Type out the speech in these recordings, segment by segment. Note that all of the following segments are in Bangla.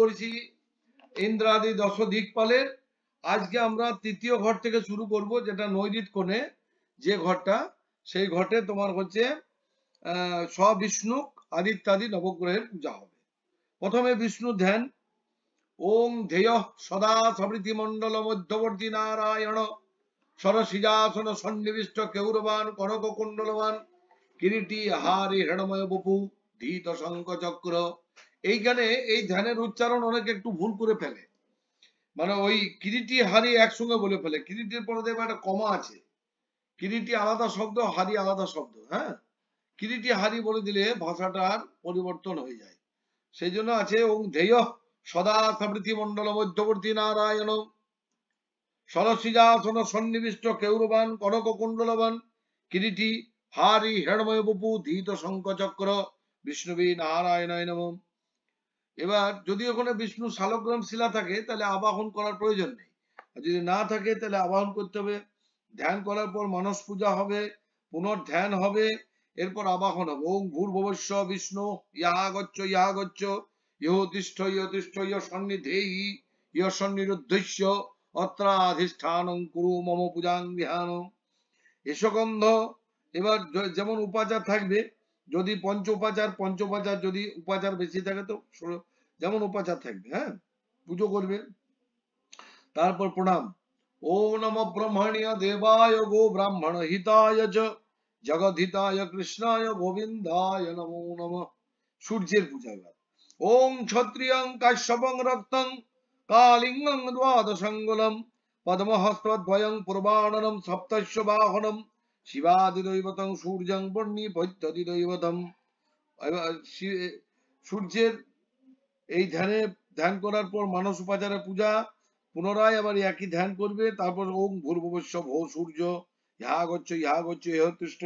করেছি ইন্দ্রাদি দশ দিকপালের। আজকে আমরা তৃতীয় ঘর থেকে শুরু করব, যেটা নৈরিত কোণে যে ঘরটা, সেই ঘটে তোমার হচ্ছে সবিষ্ণু আদিত্যাদি নবগ্রহের পূজা হবে। প্রথমে বিষ্ণু ধ্যান। ওং ধেয় সদা সবৃতি মন্ডল মধ্যবর্তী নারায়ণ সরসিজাসন সন্নিবিষ্ট কেউরবান কনক কুণ্ডলবান কিরীটি হারি হেণময় বপু ধীত শঙ্খ চক্র। এইখানে এই ধ্যানের উচ্চারণ অনেকে একটু ভুল করে ফেলে, মানে ওই কিরীটি হারি একসঙ্গে বলে ফেলে। কিরীটির পরে দেখবে একটা কমা আছে, কিরীটি আলাদা শব্দ, হারি আলাদা শব্দ। হ্যাঁ, কিরীটি হারি বলে দিলে ভাষাটার পরিবর্তন হয়ে যায়। সেই জন্য আছে ওং ধেয় সদা সবৃতি মন্ডল মধ্যবর্তী নারায়ণ সরসিজাসন সন্নিবিষ্ট কেউরবান কনক কুণ্ডলবান কিরীটি হারি হেণময় বপু ধীত শঙ্খ চক্র বিষ্ণুবী নারায়ণায় নমঃ। এবার যদি ওখানে বিষ্ণু শালগ্রাম শিলা থাকে তাহলে আবাহন করার প্রয়োজন নেই, আর যদি না থাকে তাহলে আবাহন করতে হবে। ধ্যান করার পর মানস পূজা হবে, পুনর্ধ্যান হবে, এরপর আবাহন হবে। ওং ভূর্ভুবস্য বিষ্ণু ইয়াগচ্ছ ইয়াগচ্ছ ইহতিষ্ঠ ইহতিষ্ঠ ইহ সন্নিধেহি ইহ সন্নিরুদ্ধস্য অত্রাধিষ্ঠানং কুরু মম পূজাং ধ্যান এসগন্ধ। এবার যেমন উপাচার থাকবে, যদি পঞ্চোপাচার যদি উপাচার বেশি থাকে তো যেমন উপাচার থাকবে, হ্যাঁ, পুজো করবে। তারপর প্রণাম। ওম নমঃ ব্রহ্মণ্য দেবায় গো ব্রাহ্মণ হিতায় চ জগদ্ধিতায় কৃষ্ণায় গোবিন্দায় নমো নমঃ। সূর্যের পূজা। এবার ওম ক্ষত্রিয়ং কাশ্যপং রক্তং কালিঙ্গং দ্বাদশাঙ্গুলম পদ্মহস্তদ্বয়ং পূর্বাণনম সপ্তস্য বাহনম শিবাদিদৈবতং সূর্যং বর্ণি বৈদ্যদিদৈবতম। সূর্যের এই ধ্যান করার পর মানস উপাচারের পূজা, পুনরায় আবার একই ধ্যান করবে। তারপর ওং ভূর্ভুবস্য ভো সূর্য ইহা গচ্ছ ইহ তিষ্ঠ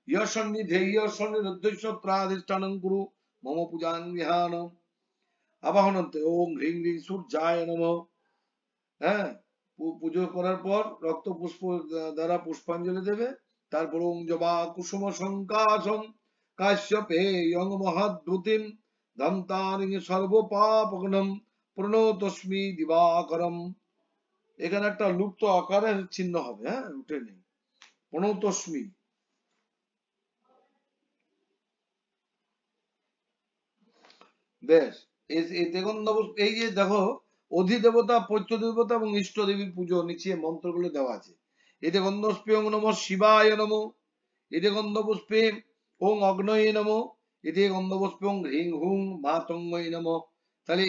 ইহ সন্নিধে ইহ সন্নিরুদ্ধস্য ত্রাধিষ্ঠানং কুরু মম পূজাং ধ্যান। আবাহনন্তে ওং হ্রিং হ্রিং সূর্যায় নমঃ। হ্যাঁ, পুজো করার পর রক্ত পুষ্প দ্বারা পুষ্পাঞ্জলি দেবে। তারপর ওং জবা কুসুম সংকাশম কাশ্যপে ইয়ং মহাদ্ভুতিম দন্তারিং সর্বপাপগ্নম প্রণতস্মি দিবাকরম। এখানে একটা লুপ্ত আকারের চিহ্ন হবে, হ্যাঁ, উঠে নেই, প্রণতস্মি। বেশ, এই যে দেখো, অধিদেবতা পৈত্যদেবতা এবং ইষ্ট দেবীর পুজো নিচে মন্ত্রগুলো দেওয়া আছে। এতে গন্ধস্পে ওং নমঃ শিবায় নমঃ, এতে গন্ধপুষ্পে ওং অগ্নয়ে নমঃ, এতে গন্ধপুষ্পে ওং হ্রিং হুং মাতঙ্গয়ে নমঃ। তাহলে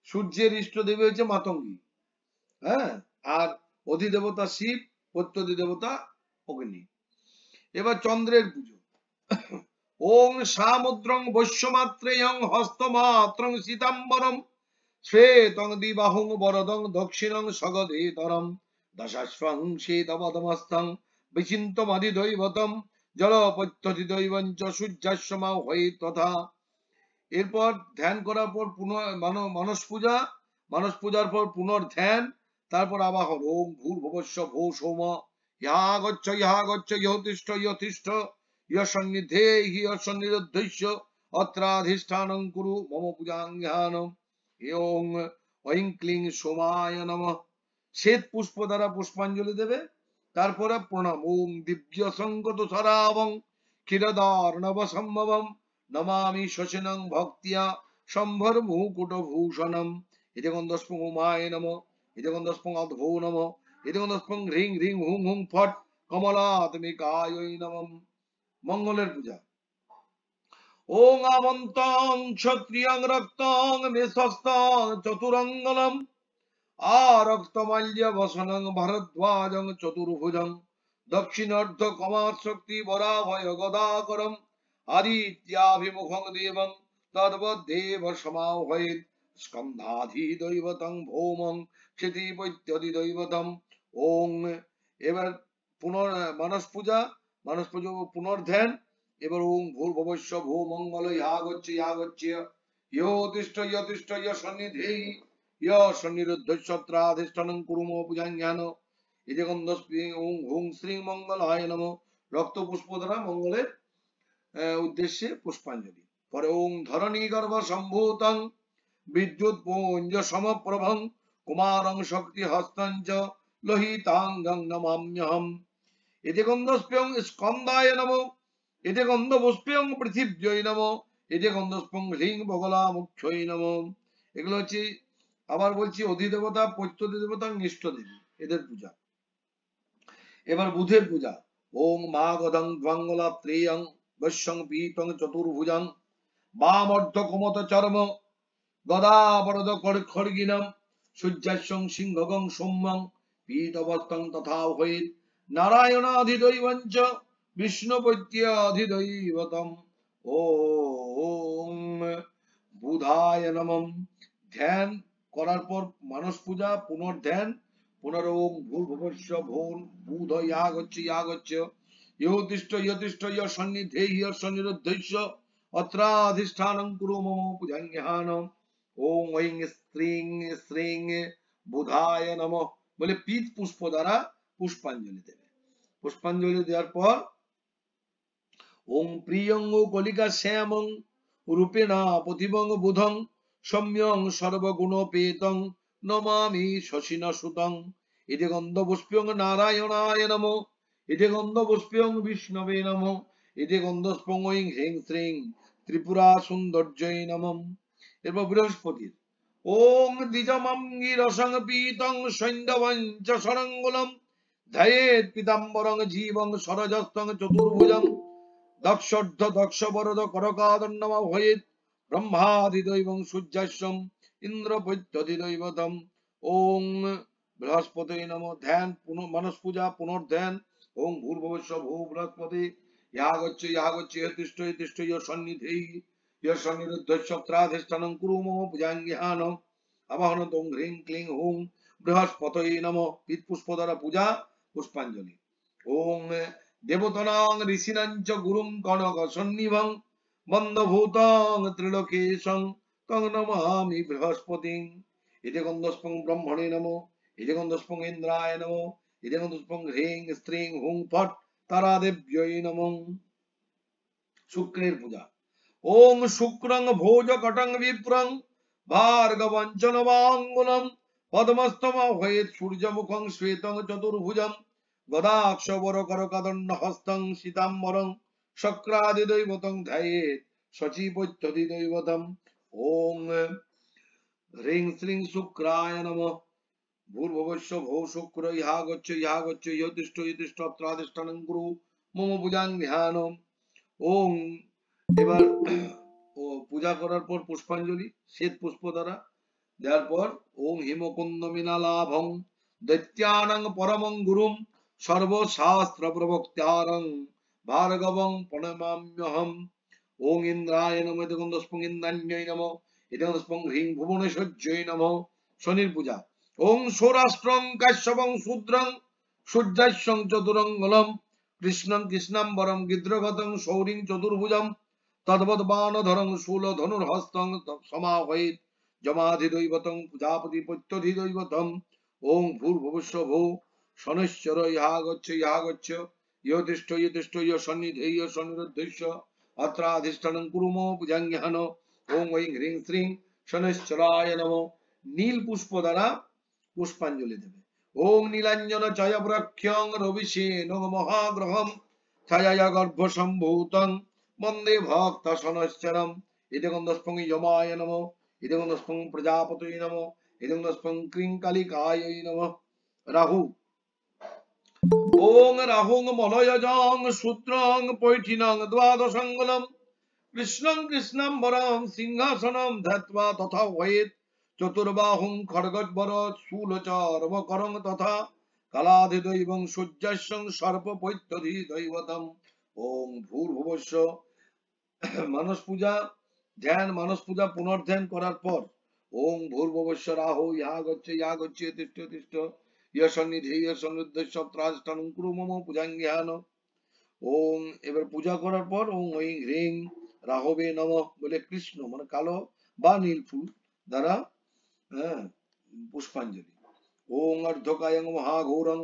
সূর্যের ইষ্ট দেবী হচ্ছে মাতঙ্গী, হ্যাঁ, আর অধিদেবতা শিব, পৈত্যদী দেবতা অগ্নি। এবার চন্দ্রের পুজো। ওং সামুদ্রং বৈশ্যমাত্রেয়ং হস্তমাত্রং সীতাম্বরম শ্বেতং দিবাহুং বরদং দক্ষিণং সগদেতরম দশাশ্বং শ্বেতপদমস্তং বিচিন্তমধিদৈবতম জলপত্যধিদৈবঞ্চ সূর্যাসমা হয়ে তথা। এরপর ধ্যান করার পর মানস পূজার পর পুনর্ধ্যান, তারপর আবাহন। ওম ভূর্ভুবস্য ভূ সোম ইহা গচ্ছ ইহ তিষ্ঠ ইহ সন্নিধে ইহ সন্নিরুদ্ধস্য অত্রাধিষ্ঠানং কুরু মম পূজাং ধ্যান। ওং ঐং ক্লিং সোমায় নমঃ। শ্বেত পুষ্প দ্বারা পুষ্পাঞ্জলি দেবে। তারপরে প্রণাম। ওং দিব্য সংগত সরাবং ক্ষীরদার্ণব সম্ভবম নমামি শশিনং ভক্তিয়া সম্ভর মুকুট ভূষণম। ইতি গন্ধস্পং উমায় নমঃ, ইতি গন্ধস্পং অদ্ভো নমঃ, ইতি গন্ধস্পং হ্রিং হ্রিং হুং হুং ফট কমলাত্মিকায় নমঃ। মঙ্গলের পূজা। ওং আমন্তং ক্ষত্রিয়ং রক্তং মেষস্তং চতুরঙ্গলম আরক্তমাল্য বসনং ভরদ্বাজং চতুর্ভুজং দক্ষিণার্ধ কমাৎ শক্তি বরাভয় গদাকরম আদিত্যাভিমুখং দেবং তদ্বদ্দেব সমাহ্বয়েৎ স্কন্ধাধিদৈবতং ভৌমং ক্ষিতিপৈত্যধিদৈবতম। ওং। এবার মানস পূজা পুনর্ধ্যান। এবার ওং ভূর্ভুবস্য ভূ মঙ্গল ইহা গচ্ছ ইহ তিষ্ঠ ইহ সন্নিধেহি ইহ সন্নিরুদ্ধস্য ত্রাধিষ্ঠানং কুরু মম পূজাং জ্ঞান। এই যে গন্ধস্পে ওং হুং শ্রী মঙ্গলায় নমঃ। রক্ত পুষ্প দ্বারা মঙ্গলের উদ্দেশ্যে পুষ্পাঞ্জলি। পরে ওং ধরণী গর্ভ সম্ভূতং বিদ্যুৎ পুঞ্জ সমপ্রভং কুমারং শক্তি হস্তঞ্চ লোহিতাঙ্গং নমাম্যহম। এতে গন্ধস্পং স্কন্দায় নমো, এতে গন্ধপুষ্পং পৃথিব্যই নমো, এতে গন্ধস্পং হ্রিং বগলা মুখ্যই নমো। এগুলো হচ্ছে, আবার বলছি, অধিদেবতা, পৈত্যদী দেবতা, নিষ্ঠ দেবী, এদের পূজা। এবার বুধের পূজা। ওং মা গদং দ্বাঙ্গলা ত্রেয়ং বৈশ্যং পীতং চতুর্ভুজং বামর্ধ কুমত চর্ম গদা বরদ খড়গিনম সূর্যাস্যং সিংহগং সৌম্যং পীতবস্তং তথা ভয়েৎ নারায়ণাধিদৈবঞ্চ বিষ্ণুপত্যাধিদৈবতম। ওং বুধায় নমঃ। ধ্যান করার পর মানস পূজা, পুনর্ধ্যান, পুনরোং ভূর্ভুবস্য ভূর বুধ ইয়াগ হচ্ছে ইহতিষ্ঠ ইয় সন্নিধে ইয় সন্নিরুদ্ধস্য অত্রাধিষ্ঠানং কুরু মম পূজাঙ্গহান। ওং ঐং স্ত্রিং শ্রিং বুধায় নমঃ বলে পীত পুষ্প দ্বারা পুষ্পাঞ্জলি দেবে। পুষ্পাঞ্জলি দেওয়ার পর ওং প্রিয়ং কলিকা শ্যামং রূপেণা পথিবং বুধং সম্যং সর্বগুণোপেতং নমামি শশিনা সুতং। এতে গন্ধপুষ্পং নারায়ণায় নমঃ, এতে গন্ধপুষ্পং বিষ্ণবে নমঃ, এতে গন্ধস্পং ঐং হ্রিং শ্রিং ত্রিপুরা সৌন্দর্যই নমঃ। এরপর বৃহস্পতির ওং দ্বিজমঙ্গিরসং পীতং সৈন্ধ্যবঞ্চ সরঙ্গুলম ধ্যায়েৎ পীতাম্বরং জীবং সরজস্তং চতুর্ভুজং দক্ষর্ধ দক্ষ বরদ করকাদন্নমা ভয়েৎ ব্রহ্মাদিদৈবং সূর্যাস্যম ইন্দ্রপত্যধিদৈবতম। ওং বৃহস্পতি নমঃ। ধ্যান মানস পূজা, পুনর্ধ্যান। ওং ভূর্ভুবস্য ভূ বৃহস্পতি ইয়াগচ্ছ তিষ্ঠ তিষ্ঠ ইয় সন্নিধি ইয় সন্নিরুদ্ধস্য ত্রাধিষ্ঠানং কুরু মম পূজাঙ্গহান। আবাহন ওং হ্রিং ক্লিং হুং বৃহস্পতয়ে নমঃ। পীত পুষ্প দ্বারা পূজা, পুষ্পাঞ্জলি। ওং দেবতনাং ঋষিণাঞ্চ গুরুং কনক সন্নিভং বন্ধভূতং ত্রিলোকেশং তং নমামি বৃহস্পতিং। এতে গন্ধস্পং ব্রহ্মণে নমঃ, এতে গন্ধস্পং ইন্দ্রায় নমঃ, এতে গন্ধস্পং হ্রিং স্ত্রিং হুং ফট তারাদেব্যই নমঃ। শুক্রের পূজা। ওং শুক্রং ভোজ কটং বিপ্রং ভার্গবঞ্চ নবাঙ্গুলম পদ্মস্তম হয়েৎ সূর্যমুখং শ্বেতং চতুর্ভুজম গদাক্ষ বর করকদণ্ড হস্তং সীতাম্বরং শক্রাদিদৈবতং ধ্যায়েৎ শচীপত্যধিদৈবতম। ওং হ্রিং শ্রিং শুক্রায় নমঃ। ভূর্ভুবস্য ভূ শুক্র ইহাগচ্ছ ইহতিষ্ঠ অত্রাধিষ্ঠানং কুরু মম পূজাঙ্গহান। ওং এবার পূজা করার পর পুষ্পাঞ্জলি শ্বেত পুষ্প দ্বারা দেওয়ার পর ওং হিমকুন্দ মিনালাভং দৈত্যানাং পরমং গুরুম সর্বশাস্ত্র প্রবক্তারং ভার্গবং প্রণমাম্যহম। ওং ইন্দ্রায় নমঃ, এতে গন্ধস্পং ইন্দ্রাণ্যই নমঃ, এতে গন্ধস্পং হ্রিং ভুবনেশ্বর্যই নমঃ। শনির পূজা। ওং সৌরাষ্ট্রং কাশ্যপং শূদ্রং সূর্যাস্যং চতুরঙ্গলম কৃষ্ণং কৃষ্ণাম্বরং গিদ্রগতং সৌরিং চতুর্ভুজম তদ্বৎ বাণধরং শূল ধনুর্হস্তং সমাহয়েৎ যমাধিদৈবতং প্রজাপতি পত্যধিদৈবতম। ওং ভূর্ভুবস্য ভূ শনৈশ্চর ইহাগচ্ছ ইহতিষ্ঠ ইয় সন্নিধে ইয় সন্নিরুদ্ধস্য অত্রাধিষ্ঠানং কুরু মম পূজাঙ্গহান। ওং ঐং হ্রিং শ্রিং শনৈশ্চরায় নমঃ। নীল পুষ্প দ্বারা পুষ্পাঞ্জলি দেবে। ওং নীলাঞ্জন চয় ব্রক্ষং রবিষেণ মহাগ্রহম ছায়া গর্ভ সম্ভূতং বন্দে ভক্ত শনশ্চরম। এতে গন্ধস্পং যমায় নমঃ, এতে গন্ধস্পং প্রজাপতয়ে নমঃ, এতে গন্ধস্পং ক্রিং কালিকায় নমঃ। রাহু। ওং রাহুং মলয়জং সূত্রং পৈঠিনং দ্বাদশাঙ্গুলম কৃষ্ণং কৃষ্ণাম্বরং সিংহাসনম ধ্যাত্বা তথা ভয়েৎ চতুর্বাহুং খড়গজ্বর শূলচর্মকরং তথা কালাধিদৈবং সূর্যাস্যং সর্পপত্যধিদৈবতম। ওং ভূর্ভুবস্য মানস পূজা, ধ্যান, মানস পূজা পুনর্ধ্যান করার পর ওং ভূর্ভুবস্য রাহু ইয়াগচ্ছ তিষ্ঠ ইয় সন্নিধি ইয় সন্নিধ্যস্য ত্রাধিষ্ঠানং কুরু মম পূজাঙ্গহান। ওং এবার পূজা করার পর ওং ঐং হ্রিং রাহবে নমঃ বলে কৃষ্ণ মানে কালো বা নীল ফুল দ্বারা পুষ্পাঞ্জলি। ওং অর্ধকায়ং মহাঘোরং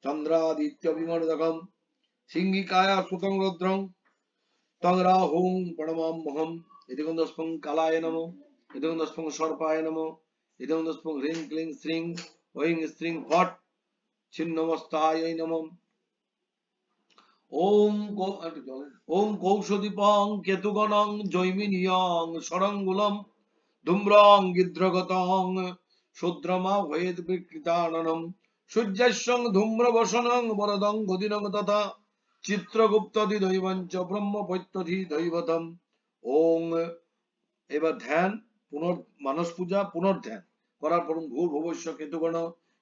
চন্দ্রাদিত্য বিমর্দকম সিংহিকায়া সুতং রুদ্রং তং রাহুং প্রণমাম্যহম। এতে গন্ধস্পং কালায় নমঃ, ইদং দশপং সর্পায় নমো, ইদং দশপং হ্রিং ক্লিং শ্রিং ঐং স্ত্রিং ফট ছিন্নমস্তায় নমঃ। ওম কৌশদীপং কেতুগণং জৈমিনিয়ং সরঙ্গুলম ধূম্রং গিদ্রগতং শূদ্রমা ভয়েদ বিকৃতাননম সূর্যাস্যং ধূম্রবসনং বরদং গদিনং তথা চিত্রগুপ্তধি দৈবঞ্চ ব্রহ্মপৈত্যধি দৈবতম। ওং। এবার ধ্যান মানস পূজা পুনর্ধ্যান করার পর ভূর্ভুবস্য কেতুগণ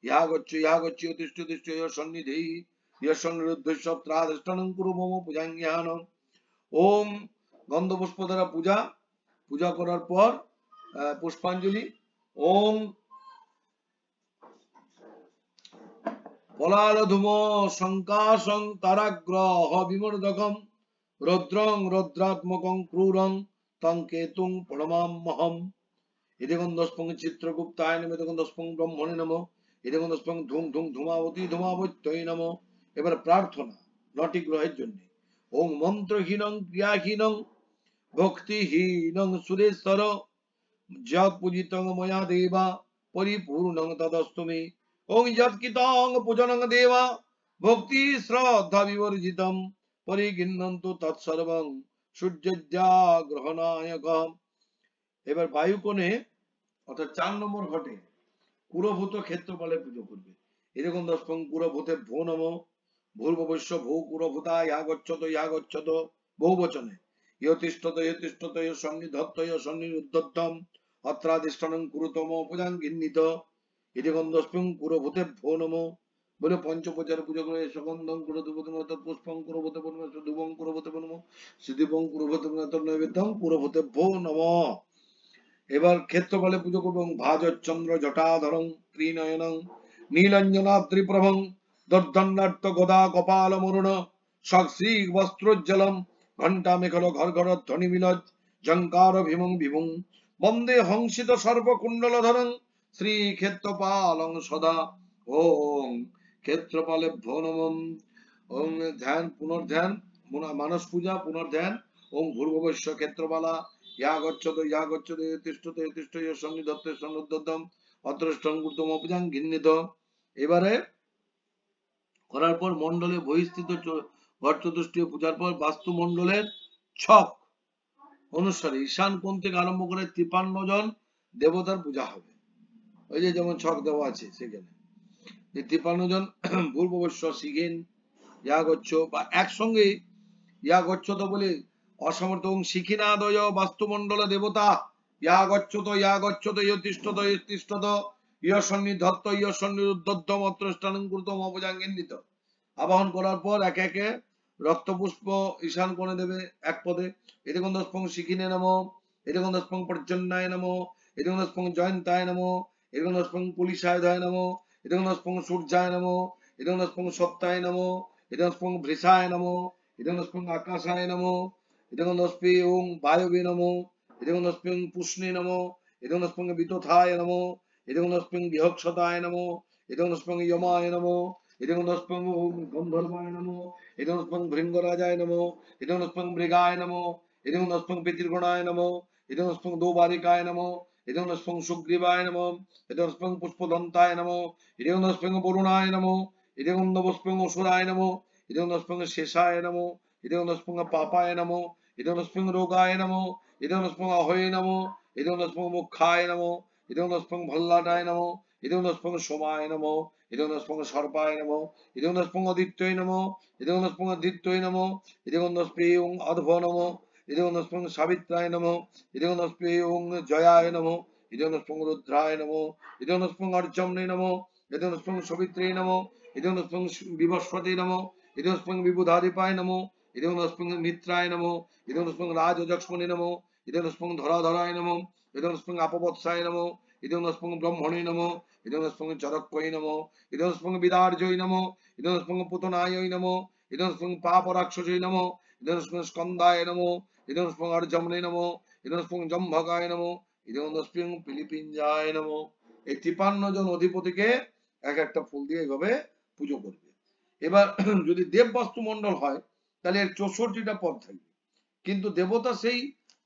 ইহা গচ্ছ তিষ্ঠ তিষ্ঠ সন্নিধি ইয়সন্নিরুদ্ধস্যত্রাধিষ্ঠানং কুরু মম পূজাঙ্গিহানম। ওম গন্ধ পুষ্প দ্বারা পূজা করার পর পুষ্পাঞ্জলি। ওম পলালধূম সংকাশং তারাগ্রহ বিমর্দকম রৌদ্রং রৌদ্রাত্মকং ক্রূরং তং কেতুং প্রণমাম্যহম। ইদেগন্ধস্পং চিত্রগুপ্তায় নমঃ, ইদেগন্ধস্পং ব্রহ্মণে নমঃ, ইদেগন্ধস্পং ধূম ধূম ধূমাবতী ধূমাবত্যৈ নমঃ। এবার প্রার্থনা 9টি গ্রহের জন্য। ওম মন্ত্রহীনং ক্রিয়াহীনং ভক্তিহীনং সুরেশ্বর যৎ পূজিতং ময়া দেবা পরিপূর্ণং তদস্তু মে। ওং যৎকৃতং পূজনং দেবা ভক্তি শ্রদ্ধা বিবর্জিতম পরিগৃহ্ণন্তু তৎসর্বং সূর্যজ্যা গ্রহণায়কম। এবার বায়ুকোণে অর্থাৎ 4 নম্বর ঘটে কুরভূত ক্ষেত্রপালে পুজো করবে। এরকম দশপং কুরভূতে ভো নম ভূর্ভুবস্য ভূ কুরভূতা ইহা গচ্ছত বহু বচনে ইয়তিষ্ঠত সন্নিধত্ত সন্নিরুদ্ধম অত্রাধিষ্ঠানং কুরুতম পূজাঙ্গিন্নিত। এরকম দশপং কুরভূতে ভো নম বলে পঞ্চপচার পুজো করে সুগন্ধং কুরভূতে পুষ্পং কুরভূতে ধূপং কুরভূতে সিদ্ধিপং কুরভূতে নৈবেদ্যং কুরভূতে ভো নম। এবার ক্ষেত্রপালে পুজো করবো। ভাজচন্দ্র জটাধরং ত্রিনয়নং নীলঞ্জনাদ্রিপ্রভং দর্দণ্ডার্থ গদা কপাল মরুণ শ্রী বস্ত্রোজ্জ্বলম ঘণ্টা মেখল ঘর ঘর ধ্বনি মিলজ ঝঙ্কার ভীমং বিভুং বন্দে হংসিত সর্বকুণ্ডলধরং শ্রী ক্ষেত্রপালং সদা। ওং ক্ষেত্রপালেভ্যো নমঃ। ওং ধ্যান পুনর্ধ্যান মানস পূজা পুনর্ধ্যান। ওং ভূর্ভুবস্য ক্ষেত্রপালা ইয়া গচ্ছতে তিষ্ঠত সন্নিধত্ত সন্নুদ্ধম অত্রষ্টং গুরুতম পূজাঙ্গিন্নিত। এবারে করার পর মণ্ডলে বহিস্থিত ঘর চতুষ্টয় পূজার পর বাস্তু মণ্ডলের ছক অনুসারে ঈশান কোণ থেকে আরম্ভ করে 53 জন দেবতার পূজা হবে। ওই যে যেমন ছক দেওয়া আছে সেখানে 53 জন ভূর্ভুবস্য শিখিন ইয়া গচ্ছ বা একসঙ্গে ইয়া গচ্ছত বলে অসমর্থ শিখিনাদয় বাস্তুমণ্ডল দেবতা ইয়া গচ্ছত ইয়তিষ্ঠত ইয়সন্নিধত্ত ইয়সন্নিরুদ্ধম অত্রষ্ঠানং কুরুতম অপজাঙ্গিন্নিত। আবাহন করার পর একে একে রক্তপুষ্প ঈশান কোণে দেবে এক পদে। এরকম দশপং শিখিনে নমঃ, এরকম দশপং পর্জন্যায় নমঃ, এরকম দশপং জয়ন্তায় নমঃ, এরকম দশপং পুলিশায় নমঃ, এরকম দশপং সূর্যায় নমঃ, এরকম দশপং সপ্তায় নমঃ, এরকম দশপং ভৃষায় নমঃ, এরকম দশপং আকাশায় নমঃ, এরকম দশপে ওং বায়বে নমঃ, এরকম দশপং পুষ্ণে নমঃ, এরকম দশপং বিতথায় নমঃ, এরকম দশপং বিহক্ষতায় নমঃ, এরকম দশপং যমায় নমঃ, এরকম দশপং গন্ধর্বায় নমঃ, এরকম দশপং ভৃঙ্গরাজায় নমঃ, এরকম দশপং মৃগায় নমঃ, এরকম দশপং পিতৃগণায় নমঃ, এরকম দশপং দোবারিকায় নমঃ, এরকম দশপং সুগ্রীবায় নমঃ, এরকম দশপং পুষ্পদন্তায় নমঃ, এরকম দশপং বরুণায় নমঃ, এরকম দশপং অসুরায় নমঃ, এরকম দশপং শেষায় নমঃ, এরকম দশপং পাপায় নমঃ, এরকম দশপং রোগায় নমঃ, এরকম দশপং অহয়ে নমঃ, এরকম দশপং মুখায় নমঃ, এরকম দশপং ভল্লাটায় নমঃ, এরকম দশপং সোমায় নমঃ, এরকম দশপং সর্পায় নমঃ, এরকম দশপং অদিত্যৈ নমঃ, এরকম দশপং অদিত্যৈ নমঃ, এরকম দশপে ওং অধভ নমঃ, এরকম দশপং সাবিত্রায় নমঃ, এরকম দশপে ওং জয়ায় নমঃ, এরকম দশপং রুদ্রায় নমঃ, এরকম দশপং অর্চম্নে নমঃ, এরকম দশপং সবিত্রে নমঃ, এরকম দশপং বিবস্বতে নমঃ, এরকম দশপং বিবুধাদিপায় নমঃ, এরকম দশপং মিত্রায় নমঃ, এরকম দশপং রাজযক্ষ্মণে নমঃ, এরকম দশপং ধরাধরায় নমঃ, এরকম দশপং আপবৎসায় নমঃ, এরকম দশপং ব্রহ্মণে নমঃ, এরকম দশপং চরক্কৈ নমঃ, এরকম দশপং বিদার্যৈ নমঃ, এরকম দশপং পুতনায় নমঃ, এরকম দশপং পাপরাক্ষসৈ নমঃ, এরকম দশপং স্কন্দায় নমঃ, এরকম দশপং অর্জম্নে নমঃ, এরকম দশপং জম্ভকায় নমঃ, এরকম দশপং পিলিপিঞ্জায় নমঃ। এই 53 জন অধিপতিকে এক একটা ফুল দিয়ে এইভাবে পুজো করবে। এবার যদি দেব বাস্তু মণ্ডল হয় তাহলে এর 64টা পদ থাকবে, কিন্তু দেবতা সেই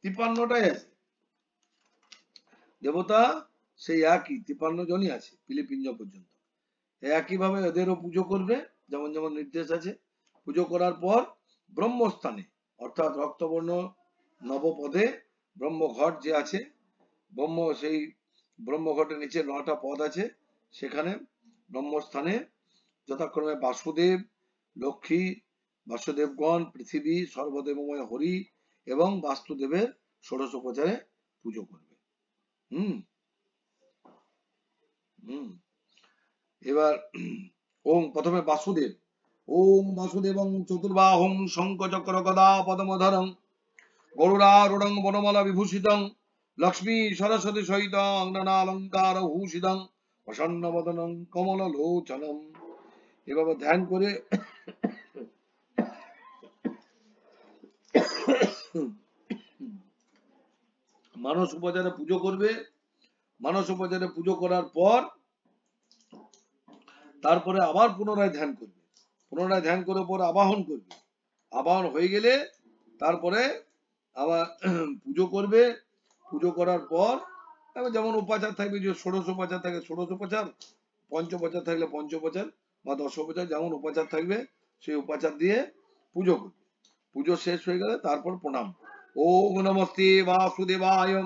53টাই আছে। দেবতা সেই একই 53 জনই আছে পিলিপিঞ্জ পর্যন্ত। একইভাবে এদেরও পুজো করবে, যেমন যেমন নির্দেশ আছে। পুজো করার পর ব্রহ্মস্থানে অর্থাৎ রক্তবর্ণ নবপদে ব্রহ্মঘট যে আছে, সেই ব্রহ্মঘটের নিচে 9টা পদ আছে, সেখানে ব্রহ্মস্থানে যথাক্রমে বাসুদেব, লক্ষ্মী, বাসুদেবগণ, পৃথিবী, সর্বদেবময় হরি এবং বাস্তুদেবের ষোড়শোপচারে পুজো করবে। হুম হুম এবার ওম প্রথমে বাসুদেব। ওম বাসুদেবং চতুর্বাহং শঙ্খচক্র গদা পদ্মধরং গরুড়ারূঢ়ং বনমালা বিভূষিতং লক্ষ্মী সরস্বতী সহিতং নানালঙ্কার ভূষিতং প্রসন্ন বদনং কমল লোচনম। এভাবে ধ্যান করে মানস উপচারে পুজো করবে। মানস উপচারে পুজো করার পর তারপরে আবার পুনরায় ধ্যান করবে। পুনরায় ধ্যান করে পর আবাহন করবে। আবাহন হয়ে গেলে তারপরে আবার পুজো করবে। পুজো করার পর যেমন উপাচার থাকবে, যে ষোড়শোপচার থাকে ষোড়শোপচার, পঞ্চোপচার থাকলে পঞ্চোপচার বা দশোপচার, যেমন উপাচার থাকবে সেই উপাচার দিয়ে পুজো করবে। পুজো শেষ হয়ে গেলে তারপর প্রণাম। ওম নমস্তে বাসুদেবায়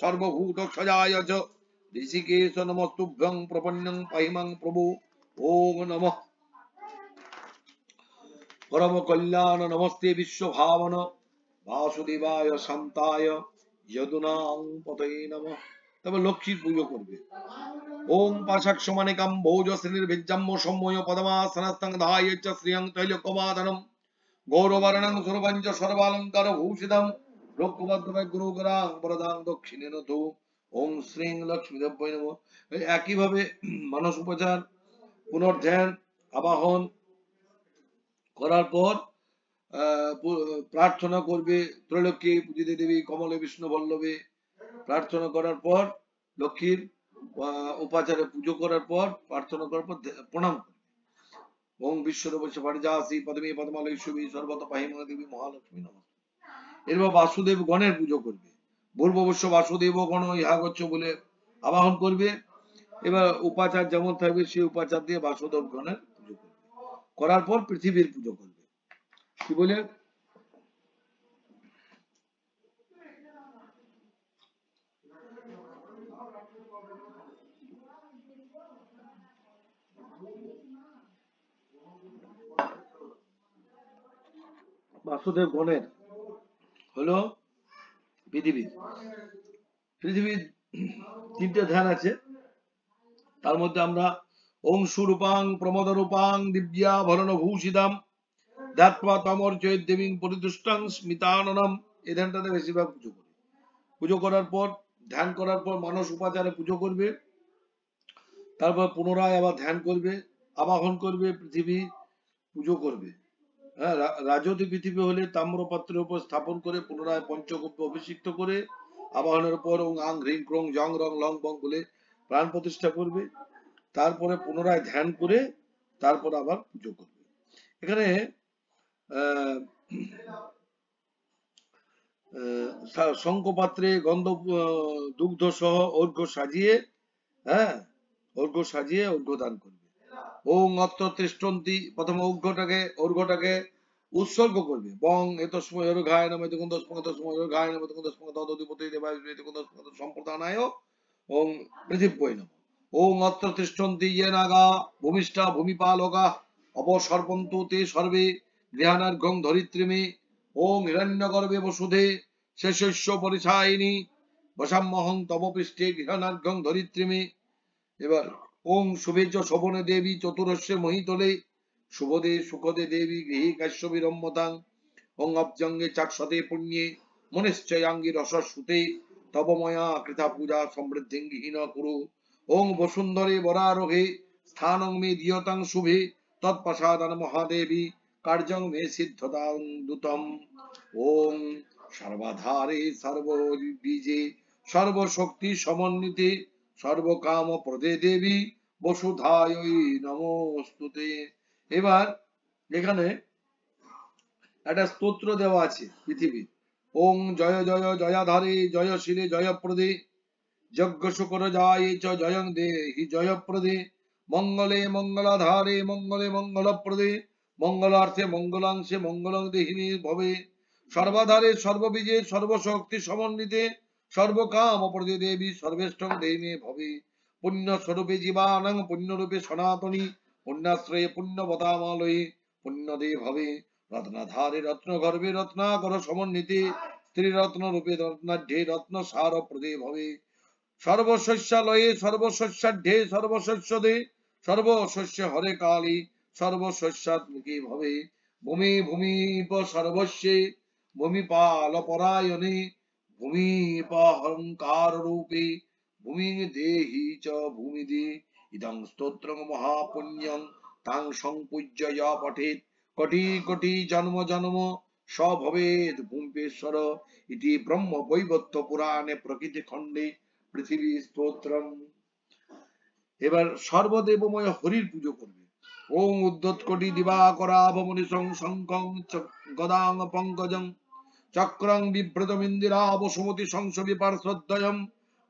সর্বভূত সজায় চ ঋষিকেশ নমস্তুভ্যং প্রপন্নং পাহিমাং প্রভু। ওম নমঃ পরম কল্যাণ নমস্তে বিশ্বভাবন বাসুদেবায় শান্তায় যদুনাং পতয়ে নমঃ। তবে লক্ষ্মীর পুজো করবে। ওম পাশাক সমানিকাম ভোজ শ্রেণীর ভিজ্জাম্য সম্ময় পদমাসনস্তং ধায় চ শ্রিয়ং তৈলকমাদনম গৌরবর্ণং সুরপঞ্চ সর্বালঙ্কার ভূষিতম রক্ষবদ্ধমে গুরুগরাং বরদাং দক্ষিণেন তু। ওম শ্রীং লক্ষ্মীদেব্যৈ নমঃ। একইভাবে মানস উপচার, পুনর্ধ্যান, আবাহন করার পর প্রার্থনা করবে ত্রৈলোক্যে পূজিতে দেবী কমলে বিষ্ণু বল্লভে। প্রার্থনা করার পর লক্ষ্মীর উপাচারে পুজো করার পর প্রার্থনা করার পর প্রণাম করবে। ওম বিশ্বদেবস্য পারিজাসি পদ্মে পদ্মালয় শুভি সর্বত পাহিমা দেবী মহালক্ষ্মী নমঃ। এরপর বাসুদেব গণের পুজো করবে। ভূর্ভুবস্য বাসুদেব গণ ইহা গচ্ছ বলে আবাহন করবে। এবার উপাচার যেমন থাকবে সেই উপাচার দিয়ে বাসুদেব গণের পুজো করবে। করার পর পৃথিবীর পুজো করবে। কি বলে? বাসুদেব গণের হলো পৃথিবী। পৃথিবীর 3টে ধ্যান আছে, তার মধ্যে আমরা ওং সুরূপাং প্রমোদ রূপাং দিব্যা ভরণ ভূষিতাম ধ্যাত্বা তমর্চয় দেবীং পরিতুষ্টং স্মিতাননম, এই ধ্যানটাতে বেশিরভাগ পুজো করি। পুজো করার পর ধ্যান করার পর মানস উপাচারে পুজো করবে। তারপর পুনরায় আবার ধ্যান করবে, আবাহন করবে, পৃথিবী পুজো করবে। হ্যাঁ, রাজতি পৃথিবী হলে তাম্রপাত্রের উপর স্থাপন করে পুনরায় পঞ্চগব্য অভিষিক্ত করে আবাহনের পর ওং আং হ্রিং ক্রং জং রং লং বং বলে প্রাণ প্রতিষ্ঠা করবে। তারপরে পুনরায় ধ্যান করে তারপর আবার পুজো করবে। এখানে শঙ্খপাত্রে গন্ধ দুগ্ধ সহ অর্ঘ্য সাজিয়ে, হ্যাঁ, অর্ঘ্য সাজিয়ে অর্ঘ্য দান করবে। ওং অত্র তিষ্ঠন্তি, প্রথমে অর্ঘ্যটাকে উৎসর্গ করবে। বং এতস্ময় অর্ঘায় নমঃ এতস্ময় অর্ঘায় নমঃ এতস্ময় তদধিপতি দেবায় এতস্ময় সম্প্রদানায় ওং পৃথিব্যৈ নমঃ। ওং অত্র তিষ্ঠন্তি ইয়ে নাগা ভূমিষ্ঠা ভূমিপালকা অপসর্পন্তু তে সর্বে গৃহাণার্ঘ্যং ধরিত্রিমে। ওং হিরণ্যগর্ভে বসুধে শেষস্য পরিছায়িনী বসাম্যহং তব পৃষ্ঠে গৃহাণার্ঘ্যং ধরিত্রিমে। এবার ওং শুভেচ্ছ শোভনে দেবী চতুরস্যে মহিতলে শুভদে সুখদে দেবী গৃহী কাশ্যবিরম্মতাং। ওং অব্জঙ্গে চাক্ষতে পুণ্যে মনিশ্চয়াঙ্গি রসস্যুতে তব ময়া কৃতা পূজা সমৃদ্ধিঙ্গিহীন কুরু। ওং বসুন্ধরে বরারোহে স্থানং মে দিয়তাং শুভে তৎপ্রসাদন মহাদেবী কার্যং মে সিদ্ধতাং দুতম। ওং সর্বাধারে সর্ববীজে সর্বশক্তি সমন্বিতে সর্বকাম প্রদে দেবী বসুধায় নমস্তুতে। এবার এখানে একটা স্তোত্র দেওয়া আছে পৃথিবীর। ওং জয় জয় জয়াধারে জয়শীলে জয়প্রদে যজ্ঞ শুকর যায় চ জয়ং দেহি জয়প্রদে মঙ্গলে মঙ্গলাধারে মঙ্গলে মঙ্গলপ্রদে মঙ্গলার্থে মঙ্গলাংশে মঙ্গলং দেহিনী ভবে সর্বাধারে সর্ববীজে সর্বশক্তি সমন্বিতে সর্বকাম প্রদে দেবী সর্বেষ্টং দেহিনী ভবে পুণ্য স্বরূপে জীবানং পুণ্যরূপে সনাতনী পুণ্যাশ্রয়ে পুণ্যবতামালয়ে পুণ্যদে ভবে রত্নাধারে রত্নগর্ভে রত্নাকর সমন্বিতে স্ত্রীরত্ন রূপে রত্নাঢ্যে রত্ন সার প্রদে ভবে সর্বশস্যালয়ে সর্বশস্যাঢ্যে সর্বশস্যদে সর্বশস্য হরে কালী সর্বশস্যাত্মকে ভবে ভূমি ভূমিপ সর্বস্যে ভূমিপাল পরায়ণে ভূমিপহংকার রূপে ভূমি দেহি চ ভূমিদে ইদং স্তোত্রং মহাপুণ্যং তাং সংপূজ্য ইয় পঠেৎ কোটি কোটি জন্ম জন্ম স ভবেদ ভূমেশ্বর ইতি ব্রহ্ম বৈবর্ত পুরাণে প্রকৃতি খণ্ডে পৃথিবী স্তোত্রম। এবার সর্বদেবময় হরির পুজো করবে। ওম উদ্ধত কোটি দিবাকরাভমনি শঙ্খং গদাং পঙ্কজং চক্রং বিভ্রতমিন্দিরাব সুমতি সংসবি পার্শ্বদ্বয়ম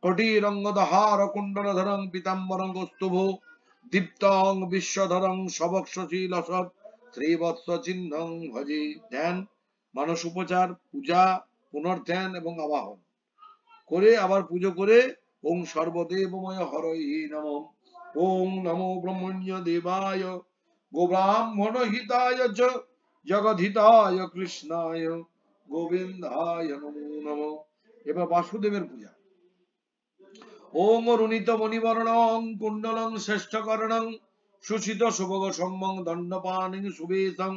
কোটিরঙ্গদহার কুণ্ডলধরং পীতাম্বরং কৌস্তুভ দীপ্তং বিশ্বধরং সবক্ষশীলসৎ শ্রীবৎস চিহ্নং ভজে। ধ্যান, মানস উপচার, পূজা, পুনর্ধ্যান এবং আবাহন করে আবার পুজো করে ওং সর্বদেবময় হরৈ নমঃ। ওং নমো ব্রহ্মণ্য দেবায় গোব্রাহ্মণ হিতায় চ জগদ্ধিতায় কৃষ্ণায় গোবিন্দায় নমো নমঃ। এবার বাসুদেবের পূজা। ওং অরুণিত মণিবর্ণং কুণ্ডলং শ্রেষ্ঠকর্ণং সুচিত শুভগ সম্যং দণ্ডপাণিং সুবেশং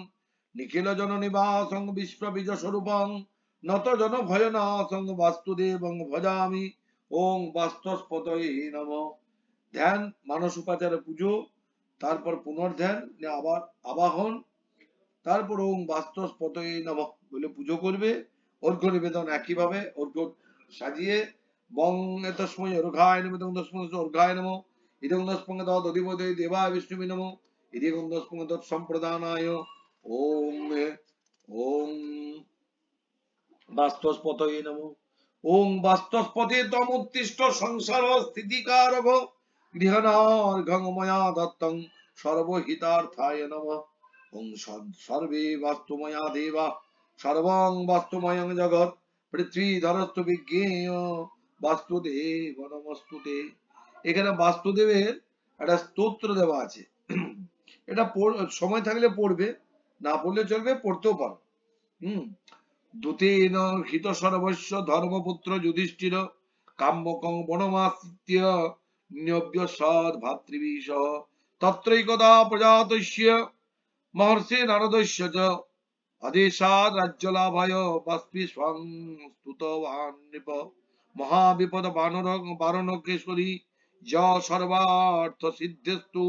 নিখিল জননিবাসং বিশ্ববীজ স্বরূপং নত জন ভয়নাশং বাস্তুদেবং ভজামি। ওং বাস্তস্পতয়ে নমঃ। ধ্যান, মানস উপাচারে পুজো, তারপর পুনর্ধ্যান, আবার আবাহন, তারপর ওং বাস্তস্পতয়ে নমঃ বলে পুজো করবে। অর্ঘ্য নিবেদন একইভাবে অর্ঘ্য সাজিয়ে বং এতস্মৈ অর্ঘায় নমঃ তস্মৈ অর্ঘায় নমঃ ইদং তস্মৈ তদধিপতে দেবায় বিষ্ণুবে নমঃ ইদং তস্মৈ তৎসম্প্রদানায়। ওম ওম বাস্তস্পতয়ে নমঃ। ওং বাস্তস্পতে তমুত্তিষ্ঠ সংসার স্থিতিকারক গৃহণার্ঘং ময়া দত্তং সর্বহিতার্থায় নমঃ। ওং সর্বে বাস্তুময়া দেবা সর্বং বাস্তুময়ং জগৎ পৃথ্বীধরস্তু বিজ্ঞেয় বাস্তুদেব নমস্তুতে। এখানে বাস্তুদেবের একটা স্তোত্র দেওয়া আছে, এটা সময় থাকলে পড়বে, না পড়লে চলবে, পড়তেও পারো। দূতেন হিত সর্বস্ব ধর্মপুত্র যুধিষ্ঠির কাম্যকং বনমাস্ত্য নিয়ব্য সৎ ভাতৃবিষ তত্রৈকদা প্রজাতস্য মহর্ষি নারদস্য চ আদেশাৎ রাজ্যলাভায় বাষ্পীস্বং স্তুতবান নৃপ মহাবিপদ বারণকেশ্বরী য সর্বার্থ সিদ্ধেস্তু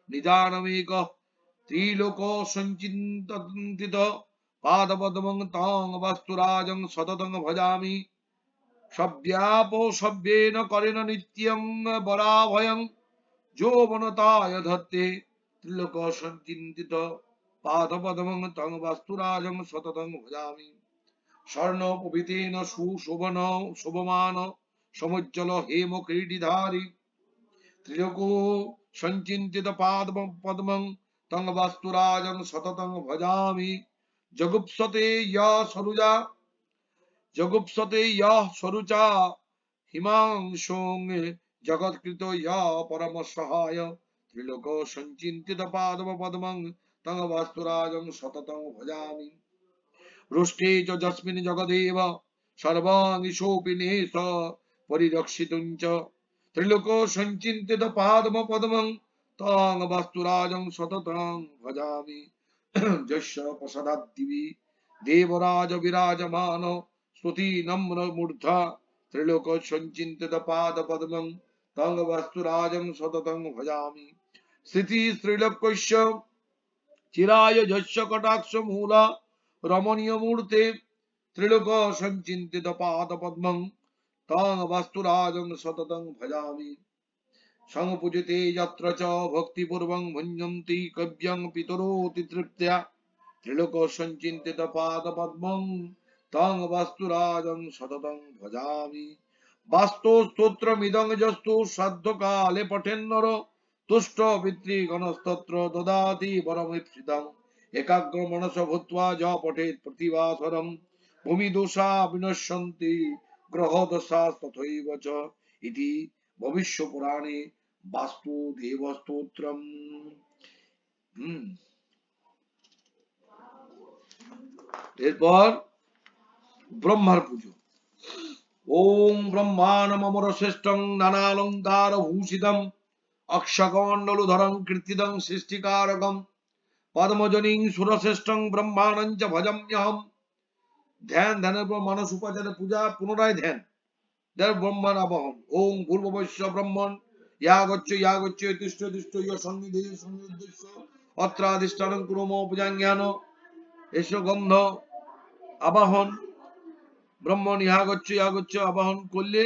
নিদানমেক ত্রিলোক সঞ্চিন্তিত পাদপদ্মং তং বাস্তুরাজং সততং ভজামি সব্যাপো সব্যেন করেন নিত্যং বরাভয়ং যৌবনতায় ধত্তে ত্রিলোক সঞ্চিন্তিত পাদপদ্মং তং বাস্তুরাজং সততং ভজামি স্বর্ণ পবিতেন সুশোভন শোভমান সমুজ্জ্বল হেম ক্রীডিধারী ত্রিলোক সঞ্চিন্তিত পদ্মং তং বাস্তুরাজং সততং ভজামি জগুপ্সতে ইয়ঃ সরুচা হিমাংশুং জগৎকৃত পরম সহায় ত্রিলোক সঞ্চিন্তিত পদ্মং তং বাস্তুরাজং সততং ভজামি রুষ্টে চ যস্মিন জগদেব সর্বাঙ্গি শোপিনেশ পরিরক্ষিতুং চ ত্রিলোক সঞ্চিন্তিত পদ্মং তং বাস্তুরাজং সততং ভজামি যস্য প্রসাদাদ্দিবি দেবরাজ বিরাজমান স্তুতি নম্র মূর্ধা ত্রিলোক সঞ্চিন্তিত পদ্মং তং বাস্তুরাজং সততং ভজামি স্থিতি ত্রিলোকস্য চিরায় যস্য কটাক্ষ মূলা রমণীয় মূর্তে ত্রিলোক সঞ্চিন্তিত পদ্মং তং বাস্তুরাজং সততং ভজামি সংপূজিতে যত্র চ ভক্তিপূর্বং ভুঞ্জন্তি কব্যং পিতরোতি তৃপ্ত্যা ত্রিলোক সঞ্চিন্তিত পদ্মং তং বাস্তুরাজং সততং ভজামি বাস্তু স্তোত্র মিদং যস্তু শ্রাদ্ধ কালে পঠেন্নর তুষ্ট পিতৃগণ স্তোত্র দদাতি বরমিপ্সিতং একাগ্র মনস ভূত্বা য পঠেৎ প্রতিবাসরম ভূমি দোষা বিনশ্যন্তি গ্রহ দশা তথৈব চ ইতি ভবিষ্য পুরাণে বাস্তু দেব স্তোত্রম। এরপর ব্রহ্মার পুজো। ওম ব্রহ্মাণমর শ্রেষ্ঠং নানালঙ্কার ভূষিতম অক্ষকমণ্ডলুধরং কীর্তিদং সৃষ্টিকারকম পদ্মজনীং সুরশ্রেষ্ঠং ব্রহ্মাণং চ ভজম্যহম। ধ্যানের পর মানস উপাচারে পূজা, পুনরায় ধ্যান ব্রহ্মাণ আবাহন। ওম ভূর্ভুবস্য ব্রহ্মণ ইয়াগচ্ছ তিষ্ঠ ইয় সন্নিধেয় সন্নির্দেশ্য অত্রাধিষ্ঠানং কুরু মম পূজাজ্ঞান। এসো গন্ধ আবাহন। ব্রহ্মণ ইয়াগচ্ছ আবাহন করলে,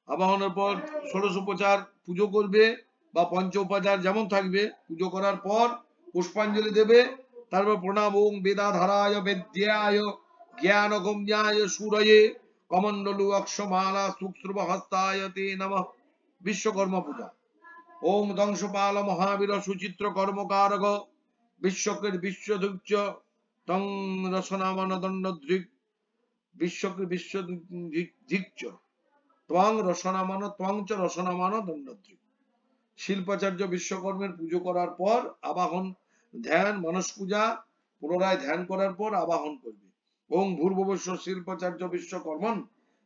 আবাহনের পর ষোড়শ উপচার পুজো করবে বা পঞ্চ উপাচার যেমন থাকবে, পুজো করার পর পুষ্পাঞ্জলি দেবে, তারপর প্রণাম ওং বেদাধারায় বেদ্যায় জ্ঞান গম্যায় সুরয়ে কমণ্ডলু অক্ষমালা সুক্ষ্ম হস্তায় তে নমঃ। বিশ্বকর্মা পূজা। ওং দংশপাল মহাবীর সুচিত্র কর্মকারক বিশ্বকের বিশ্বধুচ্চ তং রসনামান দণ্ডধৃক বিশ্বকের বিশ্বধিক্ষ ত্বং রসনামান ত্বং চ রসনামান দণ্ডধৃক। শিল্পাচার্য বিশ্বকর্মের পুজো করার পর আবাহন ধ্যান মানস পূজা, পুনরায় ধ্যান করার পর আবাহন করবে। ওং ভূর্ভুবস্য শিল্পাচার্য বিশ্বকর্মন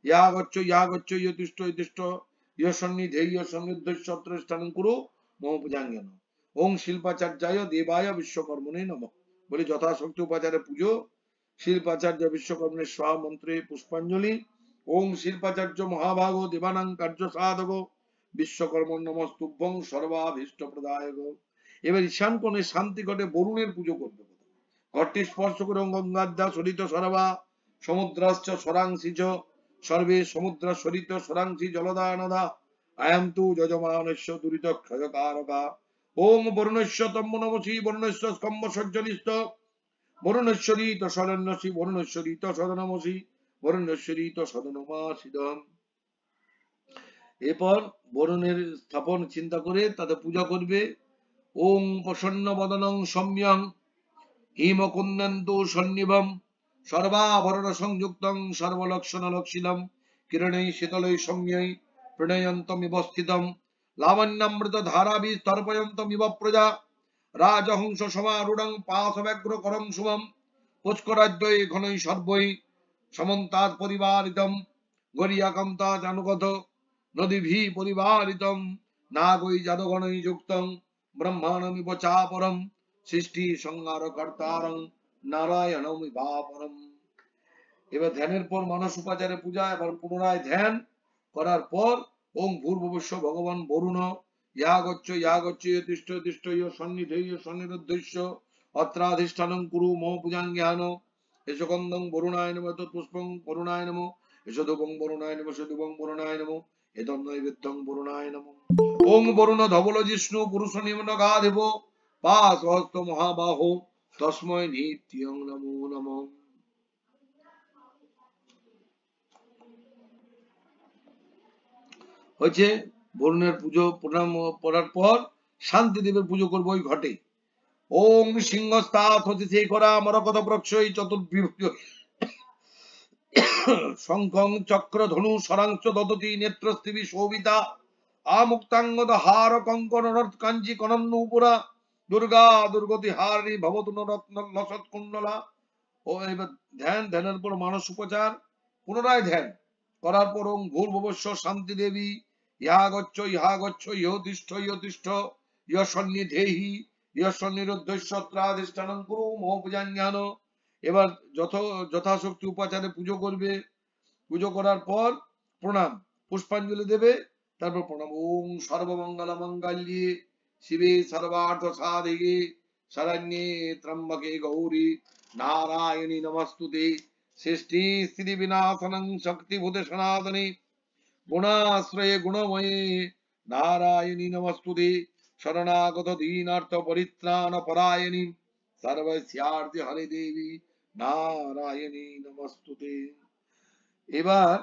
ইয়াগচ্ছ ইয়তিষ্ঠ ইয়সন্নিধেয় সন্নিধস্য স্থানং কুরু মম পূজাঙ্গন। ওং শিল্পাচার্যায় দেবায় বিশ্বকর্মণে নমঃ বলে যথাশক্তি উপাচারে পুজো। শিল্পাচার্য বিশ্বকর্মের স্বাহা মন্ত্রে পুষ্পাঞ্জলি। ওং শিল্পাচার্য মহাভাগ দেবানাং কার্য সাধক বিশ্বকর্মণ নমস্তুভ্যং সর্বাভীষ্ট প্রদায়ক। এবার ঈশান কোণে শান্তি ঘটে বরুণের পুজো করবে। ঘরটি স্পর্শ করে গঙ্গাদ্যা সরিত সরবা সমুদ্রাশ্চ সরাংশি চ সর্বে সমুদ্র সরিত সরাংশি জলদা নদা আয়ান্তু যজমানস্য দুরিত ক্ষয়কারকা। ওং বরুণস্য তম্ম নমসি বরুণস্য স্কম্ব সজ্জলিষ্ট বরুণেশ্বরীত সদন্যসি বরুণেশ্বরীত সদনমসি বরুণেশ্বরীত সদনমাসিদম। এরপর বরুণের স্থাপন চিন্তা করে তাদের পূজা করবে। ওং প্রসন্ন বদনং সৌম্যং হিমকুন্দন্তু সন্নিভম সর্বাভরণ সংযুক্তং সর্বলক্ষণ লক্ষিলম কিরণৈ শীতলৈ সৌম্যৈ প্রণয়ন্তমিব স্থিতম লাবণ্যামৃত ধারাবি তর্পয়ন্তমিব প্রজা রাজহংস সমারূঢ়ং পাশব্যাঘ্র করং শুভম পুষ্করাদ্বৈ ঘনৈ সর্বৈ সমন্তাৎ পরিবারিতম গরিয়াকান্তা জানুগত নদীভি পরিবারিতম নাগৈ যাদগণৈ যুক্তং ব্রহ্মাণমিব চাপরম সৃষ্টি সংহার কর্তারং নারায়ণমিবাপরম। এবার ধ্যানের পর মানস উপাচারে পূজা। এবার পুনরায় ধ্যান করার পর ওং ভূর্ভুবস্য ভগবান বরুণ ইয়াগচ্ছ তিষ্ঠ ইয় সন্নিধেয় সন্নিরুদ্ধস্য অত্রাধিষ্ঠানং কুরু মম পূজাজ্ঞান। এসো গন্ধং বরুণায় নমঃ তৎপুষ্পং বরুণায় নমঃ এসো ধূপং বরুণায় নমঃ এসো ধূপং বরুণায় নমঃ এতং নৈবেদ্যং বরুণায় নমঃ। ওং বরুণ ধবল জিষ্ণু পুরুষ নিম্ন গাধিব পাশহস্ত মহাবাহো তস্মৈ নিত্যং নমো নমঃ। হয়েছে বরুণের পুজো প্রণাম করার পর শান্তি দেবের পুজো করবো ওই ঘটে। ওং সিংহস্তাৎ হতে শেখরা মরকত বৃক্ষই চতুর্বিভুজ শঙ্খং চক্র ধনু সরাংশ দদতি নেত্রস্তিবি শোভিতা আমুক্তাঙ্গদ হার কঙ্কন কাঞ্চি কনন্নুপুরা দুর্গা দুর্গতি হারি ভবতু রত্ন লসৎ কুণ্ডলা। ও এবার ধ্যানের পর মানস উপচার, পুনরায় ধ্যান করার পর ওং ভূর্ভুবস্য শান্তি দেবী ইহাগচ্ছ ইহতিষ্ঠ ইয়সন্নিধেহি ইয়সন্নিরুদ্ধস্যত্রাধিষ্ঠানং কুরু মম পূজাজ্ঞান। এবার যথাশক্তি উপাচারে পুজো করবে। পুজো করার পর প্রণাম পুষ্পাঞ্জলি দেবে, তারপর প্রণাম ওং সর্বমঙ্গল মঙ্গল্যে শিবে সর্বার্থ সাধিকে শরণ্যে ত্র্যম্বকে গৌরী নারায়ণী নমস্তুতে সৃষ্টি স্থিতি বিনাশনং শক্তিভূতে সনাতনে গুণাশ্রয়ে গুণময়ে নারায়ণী নমস্তুতে শরণাগত দীনার্থ পরিত্রাণ পরায়ণী সর্বস্যার্থে হরে দেবী নারায়ণী নমস্তুতে। এবার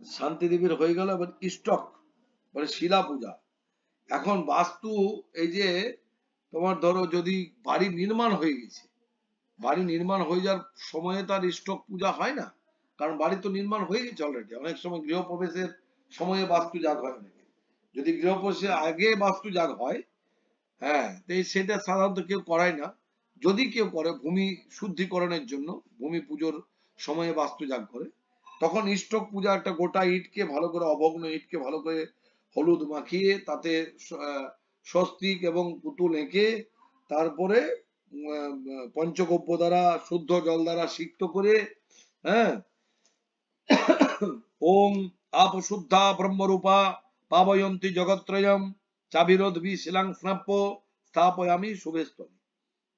শান্তি দেবীর হয়ে গেল। এবার স্টক মানে শিলা পূজা। এখন বাস্তু, এই যে তোমার ধরো যদি বাড়ি নির্মাণ হয়ে গেছে, বাড়ি নির্মাণ হয়ে যাওয়ার সময়ে তার স্টক পূজা হয় না, কারণ বাড়ি তো নির্মাণ হয়ে গেছে অলরেডি। অনেক সময় গৃহপ্রবেশের সময়ে বাস্তু জাগ হয় অনেকে, যদি গৃহপ্রবেশের আগে বাস্তু জাগ হয়, হ্যাঁ, তো সেটা সাধারণত কেউ করায় না। যদি কেউ করে ভূমি শুদ্ধিকরণের জন্য, ভূমি পুজোর সময়ে বাস্তু জাগ করে, তখন স্টক পূজা একটা গোটা ইটকে ভালো করে, অভগ্ন ইটকে ভালো করে হলুদ মাখিয়ে তাতে স্বস্তিক এবং পুতুল এঁকে তারপরে পঞ্চগব্য দ্বারা, শুদ্ধ জল দ্বারা সিক্ত করে, হ্যাঁ, ওম আপ শুদ্ধা ব্রহ্মরূপা পাবয়ন্তী জগত্রয়ম চাবিরোধবি শিলাং স্নাপ্য স্থাপয়ামি শুভেস্তমে,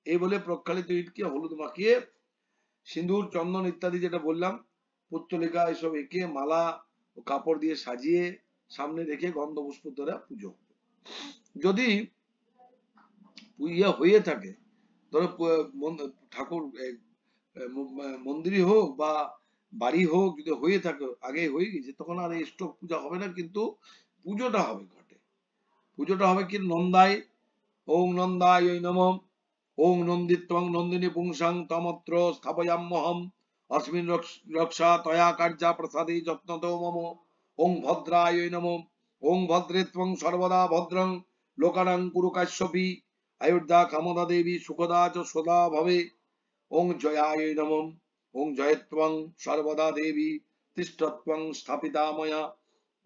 এই বলে প্রক্ষালিত ইটকে হলুদ মাখিয়ে সিঁদুর চন্দন ইত্যাদি যেটা বললাম পুত্তলিকা এসব এঁকে মালা ও কাপড় দিয়ে সাজিয়ে সামনে রেখে গন্ধ পুষ্প দ্বারা পুজো। যদি ইয়ে হয়ে থাকে, ধরো ঠাকুর মন্দিরই হোক বা বাড়ি হোক, যদি হয়ে থাকে আগে হয়ে গেছে, তখন আর এই স্টক পূজা হবে না, কিন্তু পুজোটা হবে ঘটে। পুজোটা হবে কি নন্দায়, ওং নন্দায় নমঃ, ওং নন্দিত্বং নন্দিনী পুংসাং তমত্র স্থাপয়াম্যহম অস্মিন রক্ষা তয়া কার্যা প্রসাদে যত্নত মম, ওং ভদ্রায় নমঃ, ওং ভদ্রে ত্বং সর্বদা ভদ্রং লোকানাং কুরু কাশ্যপি অযোধ্যা কামদা দেবী সুখদা চ সদা ভবে, ওং জয়ায় নমঃ, ওং জয়ত্বং সর্বদা দেবী তিষ্ঠত্বং স্থাপিতা ময়া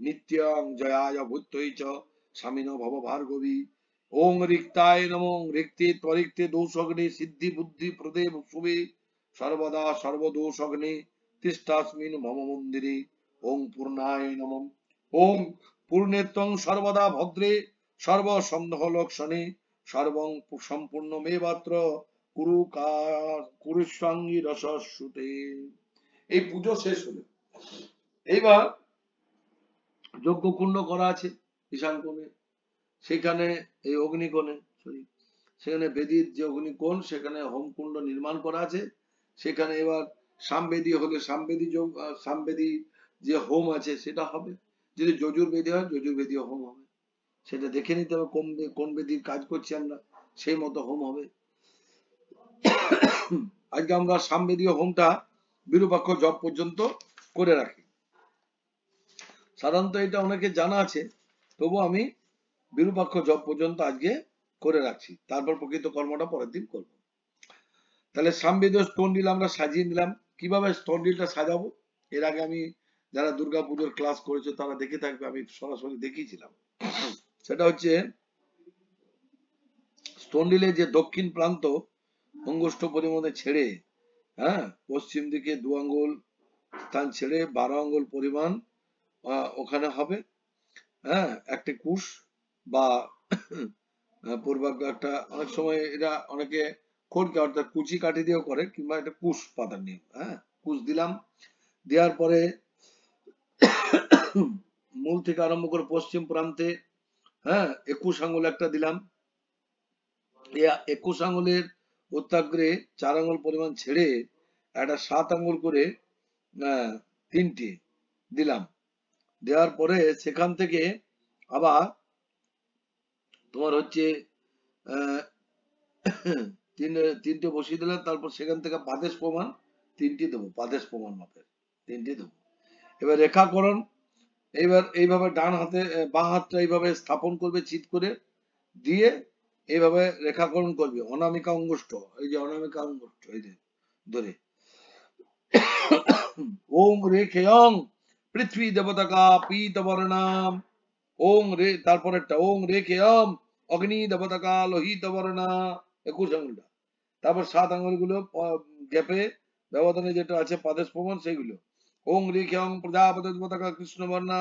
নিত্যং জয়ায় ভূত্যৈ চ স্বামিন ভব ভার্গবী, ওং রিক্তায় নমঃ, রিক্তে ত্বরিক্তে দোষগ্নে সিদ্ধি বুদ্ধি প্রদে শুভে সর্বদা সর্বদোষগ্নে তিষ্ঠাস্মিন মম মন্দিরে, ওং পূর্ণায় নমঃ, ওং পূর্ণে ত্বং সর্বদা ভদ্রে সর্ব সন্দেহ লক্ষণে সর্বং সম্পূর্ণ মেবাত্র কুরু কুরুস্বাঙ্গী রসস্যুতে। এই পুজো শেষ হলো। এইবার যজ্ঞ কুণ্ড করা আছে ঈশান কোণে, সেখানে এই অগ্নিকোণে, সেখানে বেদির যে অগ্নিকোণ, সেখানে হোমকুণ্ড নির্মাণ করা আছে। সেখানে এবার সামবেদী হলে সামবেদী যে হোম আছে সেটা হবে। যদি যজুর্বেদী হয় যজুর্বেদী হোম হবে, সেটা দেখে নিতে হবে কোন বেদির কাজ করছি আমরা, সেই মতো হোম হবে। আজকে আমরা সামবেদীয় হোমটা বিরূপাক্ষ জপ পর্যন্ত করে রাখি। সাধারণত এটা অনেকে জানা আছে, তবু আমি বিরূপাক্ষ জপ পর্যন্ত আজকে করে রাখছি, তারপর প্রকৃত কর্মটা পরের দিন করব। তাহলে সামবেদীয় স্তন্ডিল আমরা সাজিয়ে নিলাম। কিভাবে স্তন্ডিলটা সাজাবো, এর আগে আমি, যারা দুর্গাপুজোর ক্লাস করেছে তারা দেখে থাকবে, আমি সরাসরি দেখিয়েছিলাম। সেটা হচ্ছে স্তন্ডিলের যে দক্ষিণ প্রান্ত অঙ্গুষ্ঠ পরিমাণে ছেড়ে, হ্যাঁ, পশ্চিম দিকে 2 আঙ্গুল স্থান ছেড়ে 12 আঙ্গুল পরিমাণ ওখানে হবে, হ্যাঁ, একটা কুশ বা পূর্বাগ্র একটা, অনেক সময় এরা অনেকে খড়কে অর্থাৎ কুচি কাঠি দিয়েও করে, কিংবা একটা কুশ পাতার নিয়ম, হ্যাঁ, কুশ দিলাম। দেওয়ার পরে মূল থেকে আরম্ভ করে পশ্চিম প্রান্তে, হ্যাঁ, 21 আঙ্গুল একটা দিলাম। 21 আঙ্গুলের অত্যাগ্রে 4 আঙ্গুল পরিমাণ ছেড়ে একটা 7 আঙ্গুল করে 3টে দিলাম। দেওয়ার পরে সেখান থেকে আবার তোমার হচ্ছে তিনটে বসিয়ে দিলাম। তারপর সেখান থেকে পাদেশ প্রমাণ 3টি দেবো, পাদেশ প্রমাণ মাপের 3টি দেবো। এবার রেখাকরণ, এইবার এইভাবে ডান হাতে বাঁ হাতটা এইভাবে স্থাপন করবে চিৎ করে দিয়ে, এইভাবে রেখাকরণ করবে অনামিকা অঙ্গুষ্ঠ, এই যে অনামিকা অঙ্গুষ্ঠ এই যে ধরে ওম রেখেয়ং পৃথ্বী দেবতাকা পীতবর্ণাম, ওং রে, তারপর একটা ওং রেখেয়ম অগ্নি দেবতাকা লোহিত বর্ণা, 21 আঙ্গুলটা। তারপর 7 আঙ্গুলগুলো গ্যাপে ব্যবধানে যেটা আছে পাদেশ প্রমাণ সেগুলো। ওং রেখেয়ং প্রজাপতি দেবতাকা কৃষ্ণ বর্ণা,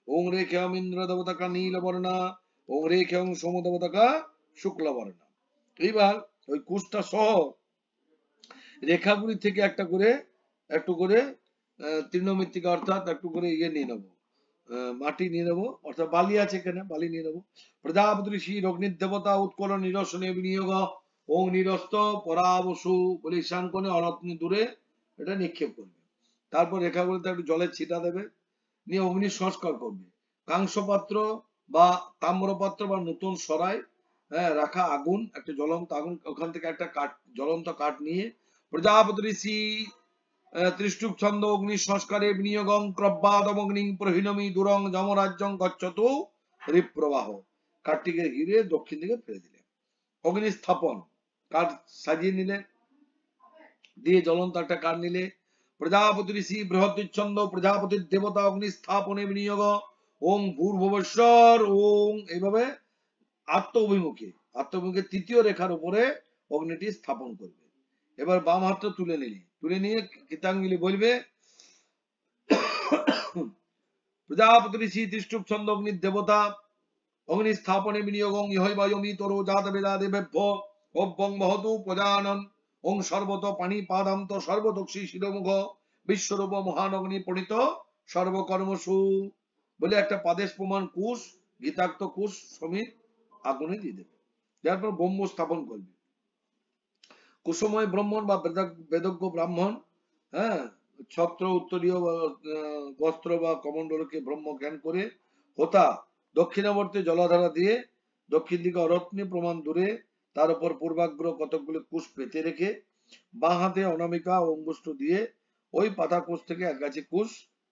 ওং রেখেয়ম ইন্দ্র দেবতাকা নীল বর্ণা, ওং রেখেয়ং সোম দেবতাকা শুক্ল বর্ণা। এইবার ওই কুশটা সহ রেখাগুলি থেকে একটু করে তৃণমৃত্তিকা অর্থাৎ একটু করে ইয়ে নিয়ে নেবো, মাটি নিয়ে নেবো, অর্থাৎ বালি আছে এখানে, বালি নিয়ে নেবো। প্রজাপতি ঋষি অগ্নির দেবতা উৎকল নিরসনে বিনিয়োগ ওং নিরস্ত পরাবসু বলে ঈশান কোণে অনগ্নি দূরে এটা নিক্ষেপ করবে। তারপর রেখাগুলিতে একটু জলের ছিটা দেবে, নিয়ে অগ্নি সংস্কার করবে। কাংস পাত্র বা তাম্রপাত্র বা নতুন সরাই রাখা আগুন, একটা জ্বলন্ত আগুন, ওখান থেকে একটা কাঠ, জ্বলন্ত কাঠ নিয়ে প্রজাপতি ঋষি ত্রিষ্টুপ ছন্দ অগ্নি সংস্কারে বিনিয়োগং ক্রব্বাদম অগ্নি প্রহীনমি দূরং যমরাজ্যং গচ্ছতু রিপ্রবাহ। কাঠটিকে ঘিরে দক্ষিণ দিকে ফেলে দিলেন। অগ্নি স্থাপন, কাঠ সাজিয়ে নিলে, দিয়ে জ্বলন্ত একটা কাঠ নিলে প্রজাপতি ঋষি বৃহৎ প্রজাপতির দেবতা অগ্নি স্থাপনে বিনিয়োগ ওং ভূর্ভুবস্বর ওং, এইভাবে আত্মঅভিমুখে তৃতীয় রেখার উপরে অগ্নিটি স্থাপন করবে। এবার বাম হাতটা তুলে নিয়ে কৃতাঞ্জলি বলবে প্রজাপতি ঋষি ত্রিষ্টুপ ছন্দ অগ্নির দেবতা অগ্নি স্থাপনে বিনিয়োগং ইহৈবায়মি তরো জাত বেদা দেবেভ্য অব্যং বহতু প্রজানন ওং সর্বত পানি পাদান্ত সর্বদক্ষী শিরমুখ বিশ্বরূপ মহান অগ্নি প্রণীত সর্বকর্মসু বলে একটা পাদেশ প্রমাণ কুশ, গীতাক্ত কুশ সমিত আগুনে দিয়ে দেবে। তারপর ব্রহ্ম স্থাপন করবে। কুসুময় ব্রাহ্মণ বা বেদজ্ঞ ব্রাহ্মণ, ছত্র উত্তরীয় বস্ত্র বা কমণ্ডলকে ব্রহ্ম জ্ঞান করে হোতা দক্ষিণাবর্তী জলাধারা দিয়ে দক্ষিণ দিকে অরত্নে প্রমাণ দূরে তার উপর পূর্বাগ্র কতকগুলি কুশ পেতে রেখে বাঁ হাতে অনামিকা ও অঙ্গুষ্ঠ দিয়ে ওই পাতা কোষ থেকে এক গাছি কুশ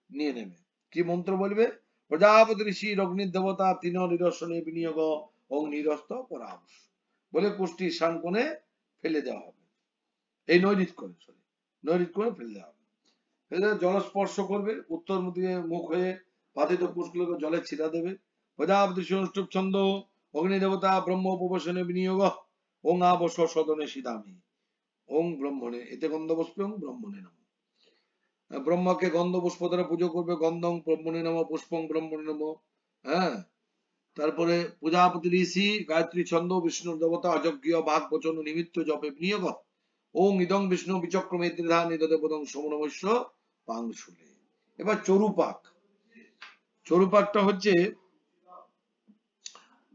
নিয়ে নেবে। কি মন্ত্র বলবে? প্রজাপতি ঋষি অগ্নির দেবতা তিন নিরসনে বিনিয়োগ ও নিরস্ত পরামর্শ বলে কুশটি ঈশান কোণে ফেলে দেওয়া হবে। এই নৈরিত করে ফেলে দেওয়া হবে। ফেলে জলস্পর্শ করবে, উত্তর দিকে মুখ হয়ে পাতিত কুশগুলোকে জলে ছিটা দেবে। প্রজাপতি অনুষ্ঠুপ ছন্দ অগ্নি দেবতা ব্রহ্ম উপবেশনে বিনিয়োগ ওং আবশ সদনে সিদামি ওং ব্রহ্মণে এতে গন্ধপুষ্পে ওং ব্রহ্মণে নম। ব্রহ্মাকে গন্ধ পুষ্প দ্বারা পুজো করবে। গন্ধং ব্রহ্মণে নম পুষ্পং ব্রহ্মণে নম। তারপরে প্রজাপতি ঋষি গায়ত্রী ছন্দ বিষ্ণুর দেবতা অযজ্ঞ বাঘ বচন নিমিত্ত জপে বিনিয়োগ ওং ইদং বিষ্ণু বিচক্রমে ত্রিধা নিদতে পদং সমনমস্য পাংশুলে। এবার চরুপাক। চরুপাকটা হচ্ছে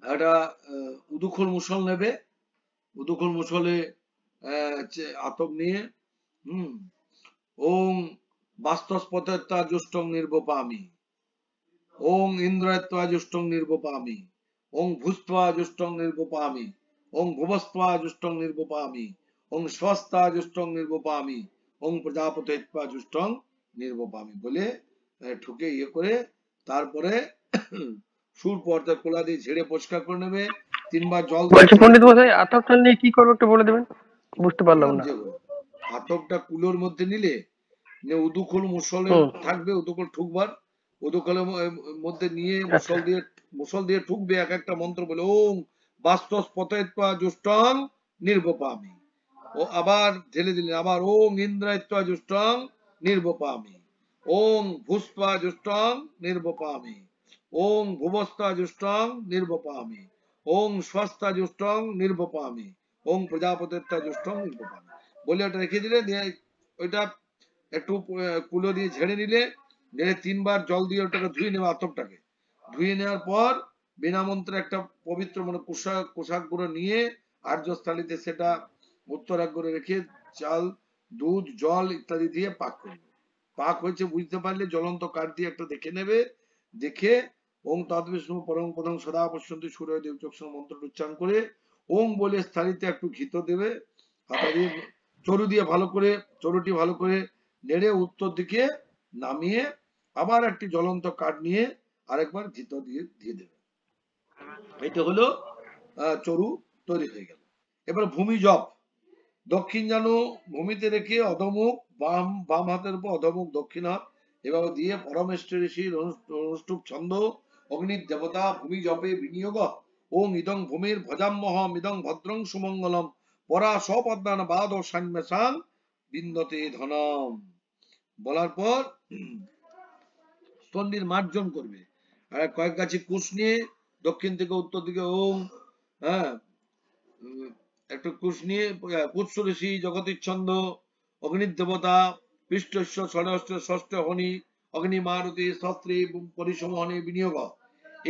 একটা উদুখোল মুসল নেবে। উদুখোল মুসলে আতপ নিয়ে ওং বাস্তস্পতেত্তা জুষ্টং নির্বপামি ওং ইন্দ্রত্বা জুষ্টং নির্বপামি ওং ভূস্ত্বা জুষ্টং নির্বপামি ওং ভুবস্ত্বা জুষ্টং নির্বপামি ওং স্বস্তা জুষ্টং নির্বপামি ওং প্রজাপতিত্বা জুষ্টং নির্বপামি বলে ঠুকে করে তারপরে সুর পর্দা কোলা দিয়ে ঝেড়ে পরিষ্কার করে নেবে। 3 বার জল পণ্ডিত মশাই আতপটা নিয়ে কি করবো একটু বলে দেবেন, বুঝতে পারলাম না। আতপটা কুলোর মধ্যে নিলে উদুখোল মুসলে থাকবে, উদুখোল ঠুকবার, উদুখোলের মধ্যে নিয়ে মুসল দিয়ে ঠুকবে এক একটা মন্ত্র বলে ওং বাস্তস্পতেত্বা জুষ্টং নির্বপামি। ও আবার ঢেলে দিলেন, আবার ওং ইন্দ্রায়ত্বা জুষ্টং নির্বপামি ওং ভূস্ত্বা জুষ্টং নির্বপামি ওং ভুবস্ত্বা জুষ্টং নির্বপামি ওং স্বস্তা জুষ্টং নির্বপামি ওং প্রজাপতিত্বা জুষ্টং নির্বপামি বলে ওটা রেখে দিলে। ওইটা একটু কুলো দিয়ে ঝেড়ে নিলে, ঝেড়ে 3 বার জল দিয়ে ওটাকে ধুয়ে নেবে। আতপটাকে ধুয়ে নেওয়ার পর বিনা মন্ত্রে একটা পবিত্র মানে পোশাক গুলো নিয়ে আর্যস্থালিতে সেটা উত্তরাগ করে রেখে চাল দুধ জল ইত্যাদি দিয়ে পাক করবে। পাক হয়েছে বুঝতে পারলে জ্বলন্ত কাঠ দিয়ে একটা দেখে নেবে। দেখে ওং তদ্বিষ্ণু পরম পদং সদা পশ্যন্তি সূর্য দেবচক্ষু মন্ত্র উচ্চারণ করে ওং বলে স্থালিতে একটু ঘিত দেবে। হাতা দিয়ে চরুটি ভালো করে নেড়ে উত্তর দিকে নামিয়ে আবার একটি জ্বলন্ত কাঠ নিয়ে আরেকবার ঘিত দিয়ে দেবে। এটা হলো চরু তৈরি হয়ে গেল। এবার ভূমি জপ। দক্ষিণ জানু ভূমিতে রেখে অধমুখ বাম হাতের উপর অধমুখ দক্ষিণ হাত এভাবে দিয়ে পরমেশ্বর ঋষির অনুষ্ঠুপ ছন্দ অগ্নির দেবতা ভূমি জপে বিনিয়োগ ওং ইদং ভূমির ভজাম্যহম ইদং ভদ্রং সুমঙ্গলম পরা সপদ্মান বাদ ও সান্মেশান বিন্দতে ধনম বলার পর স্তন্ডির মার্জন করবে। আর কয়েক গাছি কুশ নিয়ে দক্ষিণ থেকে উত্তর দিকে ওং একটু কুশ নিয়ে পুৎস ঋষি জগতীর ছন্দ অগ্নির দেবতা পৃষ্ঠস্য ষষ্ঠ ষষ্ঠ হনি অগ্নি মারুতি শস্ত্রী পরিসমহনে বিনিয়োগ।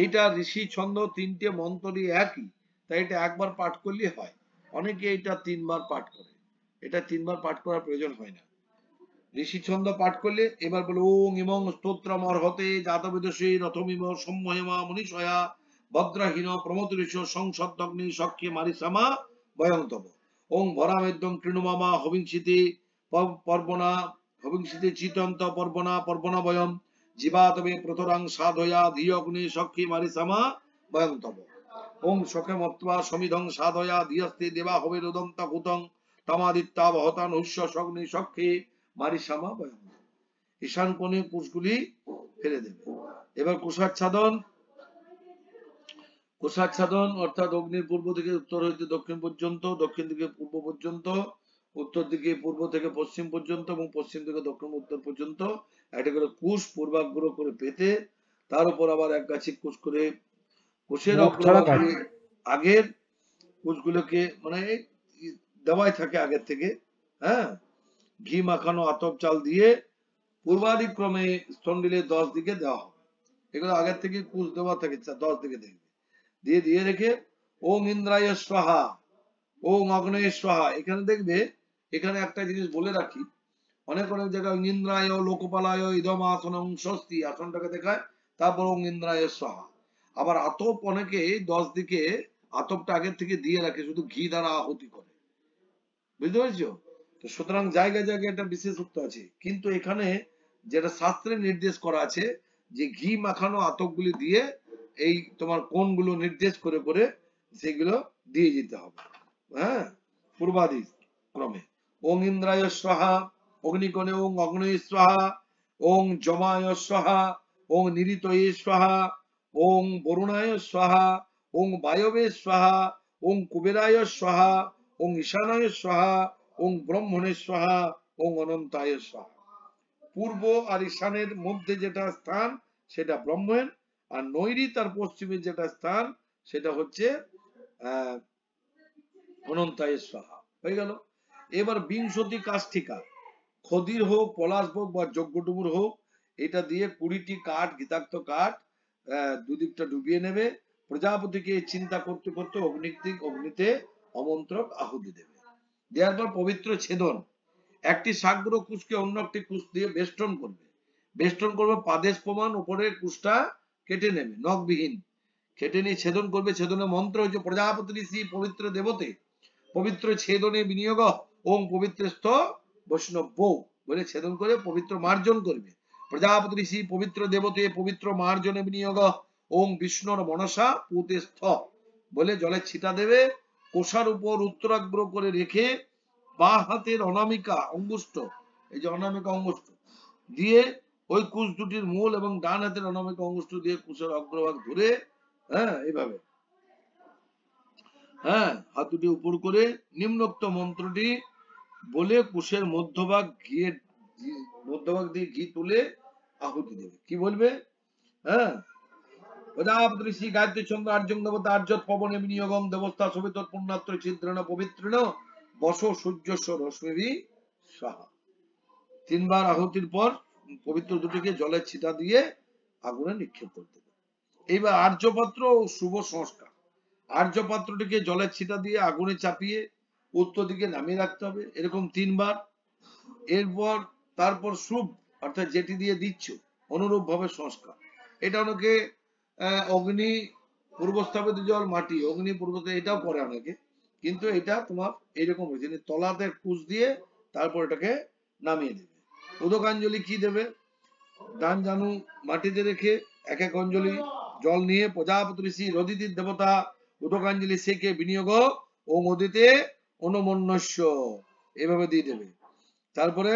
এইটা ঋষি ছন্দ 3টে মন্ত্রই একই, তাই এটা একবার পাঠ করলে হয়। অনেকে এটা 3 বার পাঠ করে, এটা 3 বার পাঠ করার প্রয়োজন হয় না। ঋষি ছন্দ পাঠ করলে এবার বলে ওং ইমং স্তোত্রম অর্হতে জাতবেদসে রথমিম সম্ময়মা মনীষয়া ভদ্রাহীন প্রমোদৃশ সংসদ্গ্নি সখ্যে মারিসামা বয়ন্তব ওং ভরামেদ্যং তৃণমামা হবিংসিতে পর্বনা হবিংসিতে চিতন্ত পর্বনা পর্বনা বয়ম জীবাতবে প্রতরাং সাধয়া ধিয়গ্নি সখ্যে মারিসামা বয়ন্তব ওং সখে মত্বা সমিধং সাধয়া ধিয়স্তে দেবা হবে রোদন্ত হুতং তমাদিত্যা বহতান হুস্য সগ্নি সখ্যে মারিসামা বয়ম। ঈশান কোণে কুশগুলি ফেলে দেবে। এবার কুশাচ্ছাদন অর্থাৎ অগ্নির পূর্ব থেকে উত্তর হইতে দক্ষিণ পর্যন্ত, দক্ষিণ থেকে পূর্ব পর্যন্ত, উত্তর দিকে পূর্ব থেকে পশ্চিম পর্যন্ত এবং পশ্চিম থেকে দক্ষিণ উত্তর পর্যন্ত একটা করে কুশ পূর্বাগ্র করে পেতে তার উপর আবার এক গাছি কুশ করে কুশের অগ্রভাগে আগের কুশগুলোকে মানে দেওয়াই থাকে আগের থেকে, হ্যাঁ, ঘি মাখানো আতপ চাল দিয়ে পূর্বাদিক্রমে স্তন্ডিলের 10 দিকে দেওয়া হবে। এগুলো আগের থেকে কুশ দেওয়া থাকে 10 দিকে দেখবে, দিয়ে দিয়ে রেখে ওং ইন্দ্রায় স্বাহা ওং অগ্নয়ে স্বাহা। এখানে দেখবে এখানে একটা জিনিস বলে রাখি, অনেক অনেক জায়গায় ইন্দ্রায় লোকপালায় ইদম আসনং স্বস্তি আসনটাকে দেখায়, তারপর ওং ইন্দ্রায় স্বাহা। আবার আতপ অনেকে 10 দিকে আতপটা আগের থেকে দিয়ে রাখে, শুধু ঘি দ্বারা আহুতি করে, বুঝতে পারছো? তো সুতরাং জায়গায় জায়গায় একটা বিশেষত্ব আছে, কিন্তু এখানে যেটা শাস্ত্রে নির্দেশ করা আছে যে ঘি মাখানো আতপগুলি দিয়ে এই তোমার কোণগুলো নির্দেশ করে করে সেগুলো দিয়ে যেতে হবে, হ্যাঁ, পূর্বাদি ক্রমে। ওং ইন্দ্রায় স্বাহা অগ্নিকোণে ওং অগ্নয়ে স্বাহা ওং যমায় স্বাহা ওং নিরিতয়ে স্বাহা ওং বরুণায় স্বাহা ওং বায়বে স্বাহা ওং কুবেরায় স্বাহা ওং ঈশানায় স্বাহা ওং ব্রহ্মণে স্বাহা ওং অনন্তায় স্বাহা। পূর্ব আর ঈশানের মধ্যে যেটা স্থান সেটা ব্রহ্মের, আর নৈরিত আর পশ্চিমের যেটা স্থান সেটা হচ্ছে অনন্তায় স্বাহা। হয়ে গেল। এবার বিংশতি কাষ্ঠিকা, খদির হোক, পলাশ হোক বা যজ্ঞডুমুর হোক, এটা দিয়ে 20টি কাঠ, গীতাক্ত কাঠ দুদিকটা ডুবিয়ে নেবে। প্রজাপতিকে চিন্তা করতে করতে অগ্নিতে অমন্ত্রক আহুতি দেবে। দেওয়ার পর পবিত্র ছেদন, একটি সাগ্র কুশকে অন্য একটি কুশ দিয়ে বেষ্টন করবে। বেষ্টন করবে পাদেশ প্রমাণ, উপরের কুশটা কেটে নেবে নখবিহীন, কেটে নিয়ে ছেদন করবে। ছেদনের মন্ত্র হচ্ছে প্রজাপতি শ্রী পবিত্র দেবতে পবিত্র ছেদনে বিনিয়োগ ওং পবিত্রস্থ বৈষ্ণব বলে ছেদন করে পবিত্র মার্জন করবে। প্রজাপতি ঋষি পবিত্র দেবতে পবিত্র মার্জনে বিনিয়োগ ওং বিষ্ণুর মনসা পুতে স্থ বলে জলে ছিটা দেবে। কোষার উপর উত্তরাগ্র করে রেখে বা হাতের অনামিকা অঙ্গুষ্ঠ, এই যে অনামিকা অঙ্গুষ্ঠ দিয়ে ওই কুশ দুটির মূল এবং ডান হাতের অনামিকা অঙ্গুষ্ঠ দিয়ে কুশের অগ্রভাগ ধরে, হ্যাঁ, এইভাবে, হ্যাঁ, হাত দুটি উপর করে নিম্নোক্ত মন্ত্রটি বলে কুশের মধ্যভাগ দিয়ে ঘি তুলে আহুতি দেবে। কি বলবে? হ্যাঁ, প্রজাপতি ঋষি গায়ত্রী চন্দ্র আর্যং দেবতা আর্যত পবনে বিনিয়োগম দেবস্থা শোভিত পুণ্যাত্র ছিদ্রেণ পবিত্রেণ বস সূর্যস্ব রশ্মিভি সাহা। 3 বার আহুতির পর পবিত্র দুটিকে জলের ছিটা দিয়ে আগুনে নিক্ষেপ করতে হবে। এইবার আর্যপাত্র ও শুভ সংস্কার, আর্যপাত্রটিকে জলের ছিটা দিয়ে আগুনে চাপিয়ে উত্তর দিকে নামিয়ে রাখতে হবে, এরকম 3 বার। এরপর তারপর শুভ অর্থাৎ যেটি দিয়ে দিচ্ছ অনুরূপ ভাবে সংস্কার। এটা অনেকে অগ্নি পূর্বস্থাপিত জল মাটি অগ্নি পূর্বস্থ এটাও করে অনেকে, কিন্তু এটা তোমার এইরকম হয়েছে তলাতে কুশ দিয়ে তারপর এটাকে নামিয়ে দেবে। উদকাঞ্জলি কি দেবে? ডান জানু মাটিতে রেখে এক এক অঞ্জলি জল নিয়ে প্রজাপতি ঋষি রদিতির দেবতা উদকাঞ্জলি সেকে বিনিয়োগ ও নদীতে অনুমন্যস্য এভাবে দিয়ে দেবে। তারপরে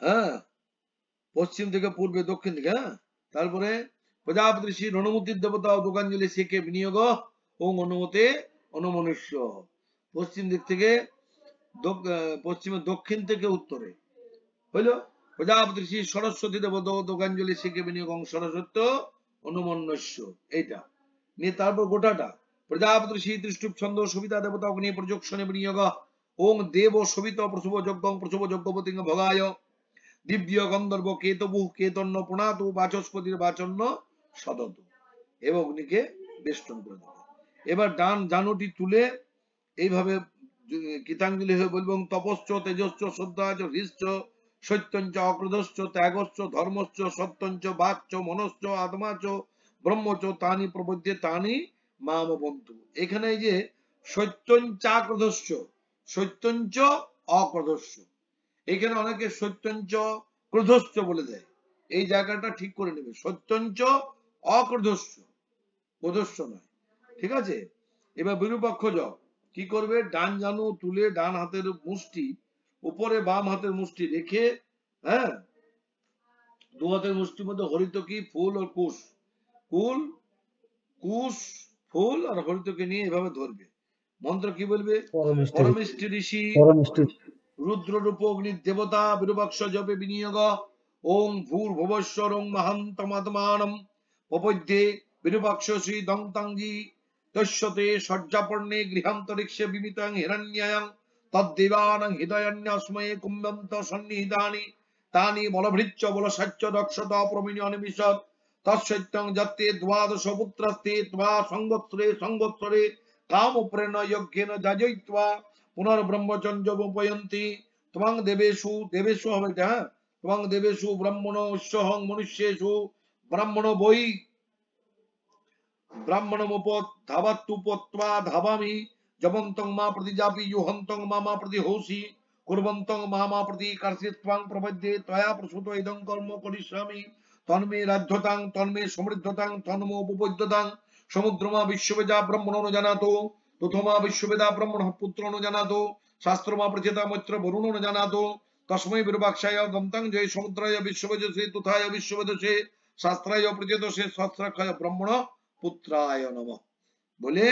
হ্যাঁ, পশ্চিম থেকে পূর্বে দক্ষিণ দিকে, হ্যাঁ, তারপরে প্রজাপতি ঋষি রণমূর্তির দেবতা উদকাঞ্জলি সেকে বিনিয়োগ ও অনুমতে অনুমনুষ্য। পশ্চিম দিক থেকে পশ্চিমে দক্ষিণ থেকে উত্তরে হইল প্রজাপতি ঋষি সরস্বতী দেবতা উদকাঞ্জলি সেকে বিনিয়োগ সরস্বত অনুমন্যস্য। এইটা নিয়ে তারপর গোটাটা প্রজাপতি ঋষি দৃষ্টুপ ছন্দ সুবিধা দেবতা অগ্নি প্রযোগশনে বিনিয়োগ ওং দেব শোভিত প্রসব যজ্ঞ প্রসব যজ্ঞপতি ভগায় দিব্য গন্ধর্ব কেতবু কেতন্য প্রণাতু বাচস্পতির বাচন্য সদত এবং অগ্নিকে বেষ্টন করে দেবে। এবার ডান জানুটি তুলে এইভাবে গীতাঞ্জলি হয়ে বলবো তপশ্চ তেজশ্চ শ্রদ্ধাচ হৃশ্চ সত্যঞ্চ অক্রোধশ্চ ত্যাগশ্চ ধর্মশ্চ সত্যঞ্চ বাচ্চ মনশ্চ আত্মাচ ব্রহ্মচ তানি প্রবদ্ধে তানি মাম বন্ধু। এখানে এই যে সত্যঞ্চাক্রোধশ্চ সত্যঞ্চ অক্রোধশ্চ, এখানে অনেকে সত্যঞ্চ ক্রোধশ্চ বলে দেয়, এই জায়গাটা ঠিক করে নেবে, সত্যঞ্চ অক্রোধশ্চ, ক্রোধশ্চ নয়, ঠিক আছে। এবার বিরূপক্ষ জপ কি করবে, ডান জানু তুলে ডান হাতের মুষ্টি উপরে বাম হাতের মুষ্টি রেখে, হ্যাঁ, দু হাতের মুষ্টির মধ্যে হরিতকি ফুল ও কুশ, কুশ ফুল আর হরিতকি নিয়ে এভাবে ধরবে। মন্ত্র কি বলবে, পরমিষ্টি ঋষি রুদ্র রূপ অগ্নি দেবতা বিরূপাক্ষ জপে বিনিয়োগ ওং ভূর ভুবস্বর ওং মহান্তমাত্মানম উপদ্যে বিরূপাক্ষ শ্রী দংতাঙ্গি তস্যতে সজ্জাপর্ণে গৃহান্তরিক্ষে বিমিতাং হিরণ্যায়ং তদ্দেবানাং হৃদয়ান্যাস্ময়ে কুম্ভন্ত সন্নিহিতানি তানি বলভৃচ্চ বলসাচ্চ দক্ষতা প্রমিণী অনিমিষৎ তৎসত্যং যত্তে দ্বাদশ পুত্রস্তে ত্বা সংবৎসরে কাম প্রেণ যজ্ঞেন যাজয়িত্বা পুনর্ব্রহ্মচর্য উপয়ন্তি ত্বং দেবেষু হবে এটা, হ্যাঁ, ত্বং দেবেষু ব্রাহ্মণ উৎসহং মনুষ্যেষু ব্রাহ্মণ বই ব্রাহ্মণমুপধাবাত্তুপত্বা ধাবামি জবন্তং মা প্রতি জাপি ইউহন্তং মামা প্রতি হোসি কুর্বন্তং মামা প্রতি কার্ষিত্বাং প্রপদ্যে ত্বয়া প্রসূত ইদং কর্ম করিষ্যামি তন্মে রাধ্যতাং তন্মে সমৃদ্ধতাং তন্মো উপপদ্যতাং সমুদ্রমা বিশ্ববেদা ব্রহ্মণ জানাতো তথমা বিশ্ববেদা ব্রহ্মণ পুত্র জানাতো শাস্ত্রমা প্রচেতা মৈত্র বরুণ জানাতো তস্मै বিরূপাক্ষায় দন্তাং জয় সমুদ্রায় বিশ্ববেদসে তথায় বিশ্ববেদসে শাস্ত্রায় প্রচেতসে সহস্রাক্ষায় ব্রহ্মণ পুত্রায় নমঃ বলে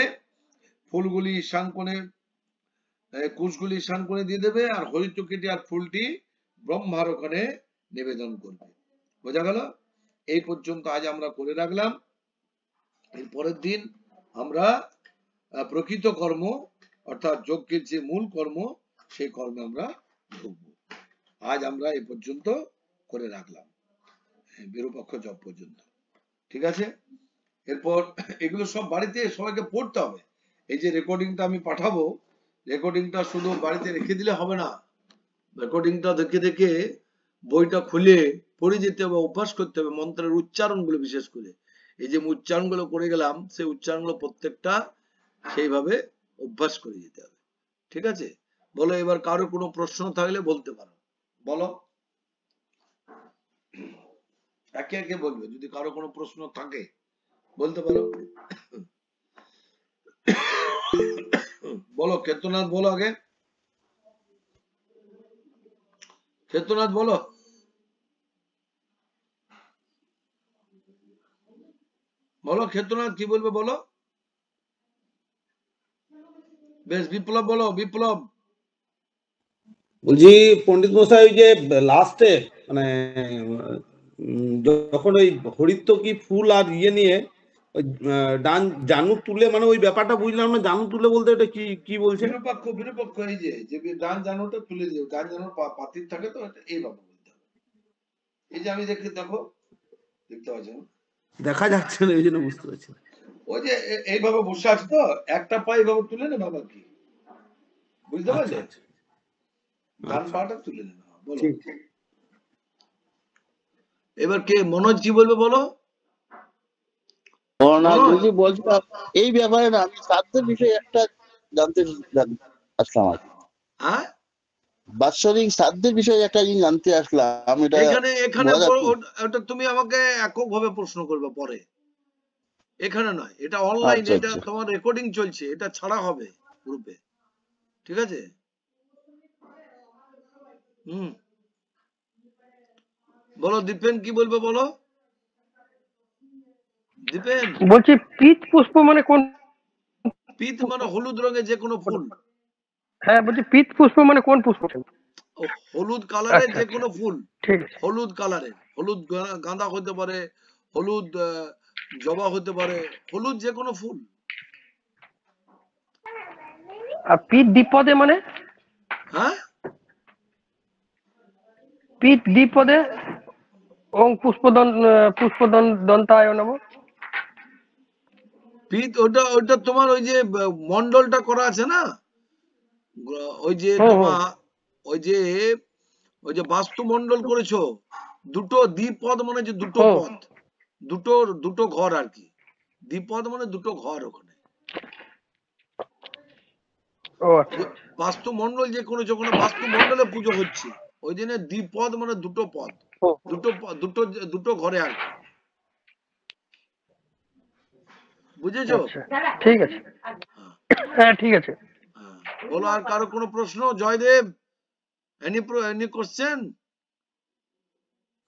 ফুলগুলি ঈশান কোণে, কুশগুলি ঈশান কোণে দিয়ে দেবে আর হরিতকিটি আর ফুলটি ব্রহ্মার ওখানে নিবেদন করবে। বোঝা গেল? এই পর্যন্ত আজ আমরা করে রাখলাম। এর পরের দিন আমরা প্রকৃত কর্ম অর্থাৎ যজ্ঞের যে মূল কর্ম সেই কর্মে আমরা ঢুকবো। আজ আমরা এই পর্যন্ত করে রাখলাম, বিরূপক্ষ জপ পর্যন্ত, ঠিক আছে। এরপর এগুলো সব বাড়িতে সবাইকে পড়তে হবে। এই যে রেকর্ডিংটা আমি পাঠাবো, রেকর্ডিংটা শুধু বাড়িতে রেখে দিলে হবে না, রেকর্ডিংটা দেখে দেখে বইটা খুলে পড়ে যেতে হবে, অভ্যাস করতে হবে মন্ত্রের উচ্চারণগুলো, বিশেষ করে এই যে উচ্চারণগুলো করে গেলাম সেই উচ্চারণগুলো প্রত্যেকটা সেইভাবে অভ্যাস করে যেতে হবে, ঠিক আছে। বলো এবার কারো কোনো প্রশ্ন থাকলে বলতে পারো, বলো, একে একে বলবে, যদি কারো কোনো প্রশ্ন থাকে বলতে পারো। বলো ক্ষেত্রনাথ, বলো আগে, ক্ষেত্রনাথ বলো। বলো ক্ষেত্রনাথ কি বলবে বলো। বেশ, বিপ্লব বলো, বিপ্লব। বলছি পণ্ডিত মশাই ওই যে লাস্টে মানে যখন ওই হরিতকি ফুল আর ইয়ে নিয়ে ডান জানু তুলে, মানে ওই ব্যাপারটা বুঝলাম না, জানু তুলে বলতে এটা কি কি বলছে? বিরূপাক্ষ, বিরূপাক্ষ এই যে ডান জানুটা তুলে দিও, ডান জানুর পাতির থাকে তো এইভাবে বলতে হবে। এই যে আমি দেখতে, দেখো দেখতে পাচ্ছ, ডাকা যাচ্ছে না এই জন্য বুঝতে পারছি। ওই যে এইভাবে বসে আছে তো, একটা পা এইভাবে তুলে নে বাবা, কি বুঝতে পারলে? ডান পাটা তুলে নে, বলো। এবার কে মনোজ কি বলবে বলো। বলছিলাম এই ব্যাপারে না, আমি শ্রাদ্ধের বিষয়ে একটা জানতে আসলাম আর কি। হ্যাঁ, বাৎসরিক শ্রাদ্ধের বিষয়ে একটা জিনিস জানতে আসলাম। এটা এখানে ওটা তুমি আমাকে এককভাবে প্রশ্ন করবে পরে, এখানে নয়, এটা অনলাইন, এটা তোমার রেকর্ডিং চলছে, এটা ছাড়া হবে গ্রুপে, ঠিক আছে। বলো দীপেন কি বলবে বলো। দীপেন বলছি পিত পুষ্প মানে কোন? পিত মানে হলুদ রঙের যে কোনো ফুল। হ্যাঁ বলছি পিত পুষ্প মানে কোন পুষ্প? হলুদ কালারের যে কোনো ফুল, ঠিক আছে। হলুদ কালারের, হলুদ গাঁদা হতে পারে, হলুদ জবা হতে পারে, হলুদ যে কোনো ফুল। আর পিত দ্বিপদে মানে? হ্যাঁ, পিত দ্বিপদে ওং পুষ্পদন দন্তায় নমঃ। পিত ওটা তোমার ওই যে মন্ডলটা করা আছে না, ওই যে হুম তোমা হুম ওই যে বাস্তুমণ্ডল করেছো, দুটো দ্বিপদ মানে যে দুটো হুম পদ, দুটো ঘর আর কি। দ্বিপদ মানে দুটো ঘর ওখানে। ও আচ্ছা আচ্ছা বাস্তুমণ্ডল যে করেছো, ওখানে বাস্তুমণ্ডলে পুজো হচ্ছে, ওই জন্য দ্বিপদ মানে দুটো পদ, হুম দুটো দুটো ঘরে আর কি। বুঝেছো? আচ্ছা ঠিক আছে হ্যাঁ, হ্যাঁ ঠিক আছে হ্যাঁ। বলো, আর কারো কোনো প্রশ্ন? Joydev, any question?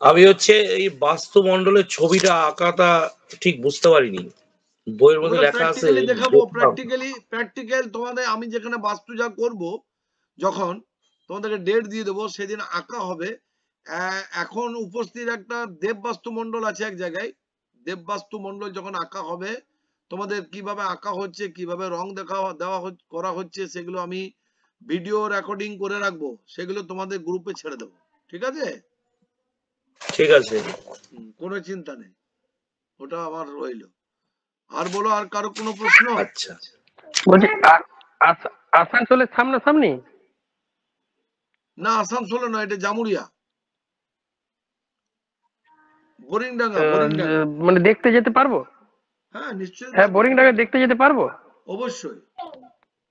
আমি হচ্ছে এই বাস্তুমণ্ডলের ছবিটা আঁকাটা ঠিক বুঝতে পারিনি, বইয়ের মধ্যে ওগুলো লেখা আছে প্র্যাকটিক্যালি দেখাবো, দেখলাম। প্র্যাকটিক্যাল তোমাদের। আমি যেখানে বাস্তু যা করব, যখন তোমাদেরকে ডেট দিয়ে দেবো, সেদিন আঁকা হবে। এখন উপস্থিত একটা দেব বাস্তু মণ্ডল আছে এক জায়গায়, দেব বাস্তু মণ্ডল যখন আঁকা হবে, তোমাদের কিভাবে আঁকা হচ্ছে, কিভাবে রং করা হচ্ছে, সেগুলো আমি ভিডিও রেকর্ডিং করে রাখবো, সেগুলো তোমাদের গ্রুপে ছেড়ে দেবো। ঠিক আছে? ঠিক আছে। কোনো চিন্তা নেই, ওটা আমার রইলো। আর বলো, আর কারো কোনো প্রশ্ন? আচ্ছা, বলছি আসানসোলের সামনাসামনি? না, আসানসোলে নয়, এটা জামুরিয়া, বোরিংডাঙ্গা। মানে দেখতে যেতে পারবো? হ্যাঁ, নিশ্চয়ই হ্যাঁ দেখো। বোরিংডাঙ্গা দেখতে যেতে পারবো? অবশ্যই।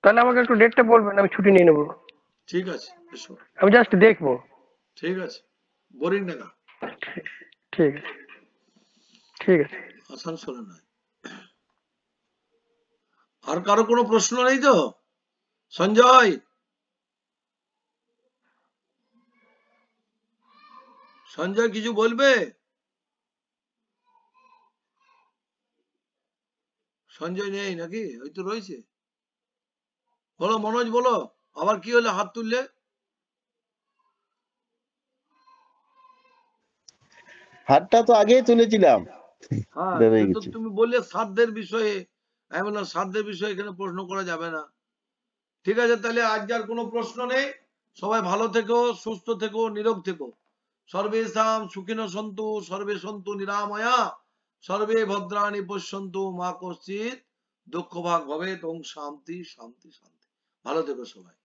তাহলে আমাকে একটু ডেটটা বলবেন, আমি ছুটি নিয়ে নেবো। ঠিক আছে, এসো। আমি জাস্ট দেখবো। ঠিক আছে, বোরিংডাঙ্গা, ঠিক আছে ঠিক আছে। আসানসোলে নয়। আর কারো কোনো প্রশ্ন নেই তো? সঞ্জয়, সঞ্জয় কিছু বলবে? সঞ্জয় নেই নাকি? ওই তো রয়েছে। বলো মনোজ, বলো, আবার কি হলে হাত তুললে? হাতটা তো আগেই তুলেছিলাম, হ্যাঁ, বেরিয়ে কিন্তু গেছে। তুমি বললে শ্রাদ্ধের বিষয়ে। আমি বললাম শ্রাদ্ধের বিষয়ে এখানে প্রশ্ন করা যাবে না। ঠিক আছে, তাহলে আজ আর কোনো প্রশ্ন নেই। সবাই ভালো থেকো, সুস্থ থেকো, নিরোগ থেকো। সর্বেষাং সুখিনো সন্তু, সর্বে সন্তু নিরাময়া, সর্বে ভদ্রাণি পশ্যন্তু, মা কশ্চিৎ দুঃখ ভাগ ভবেৎ। ওম শান্তি শান্তি শান্তি। ভালো থেকো সবাই।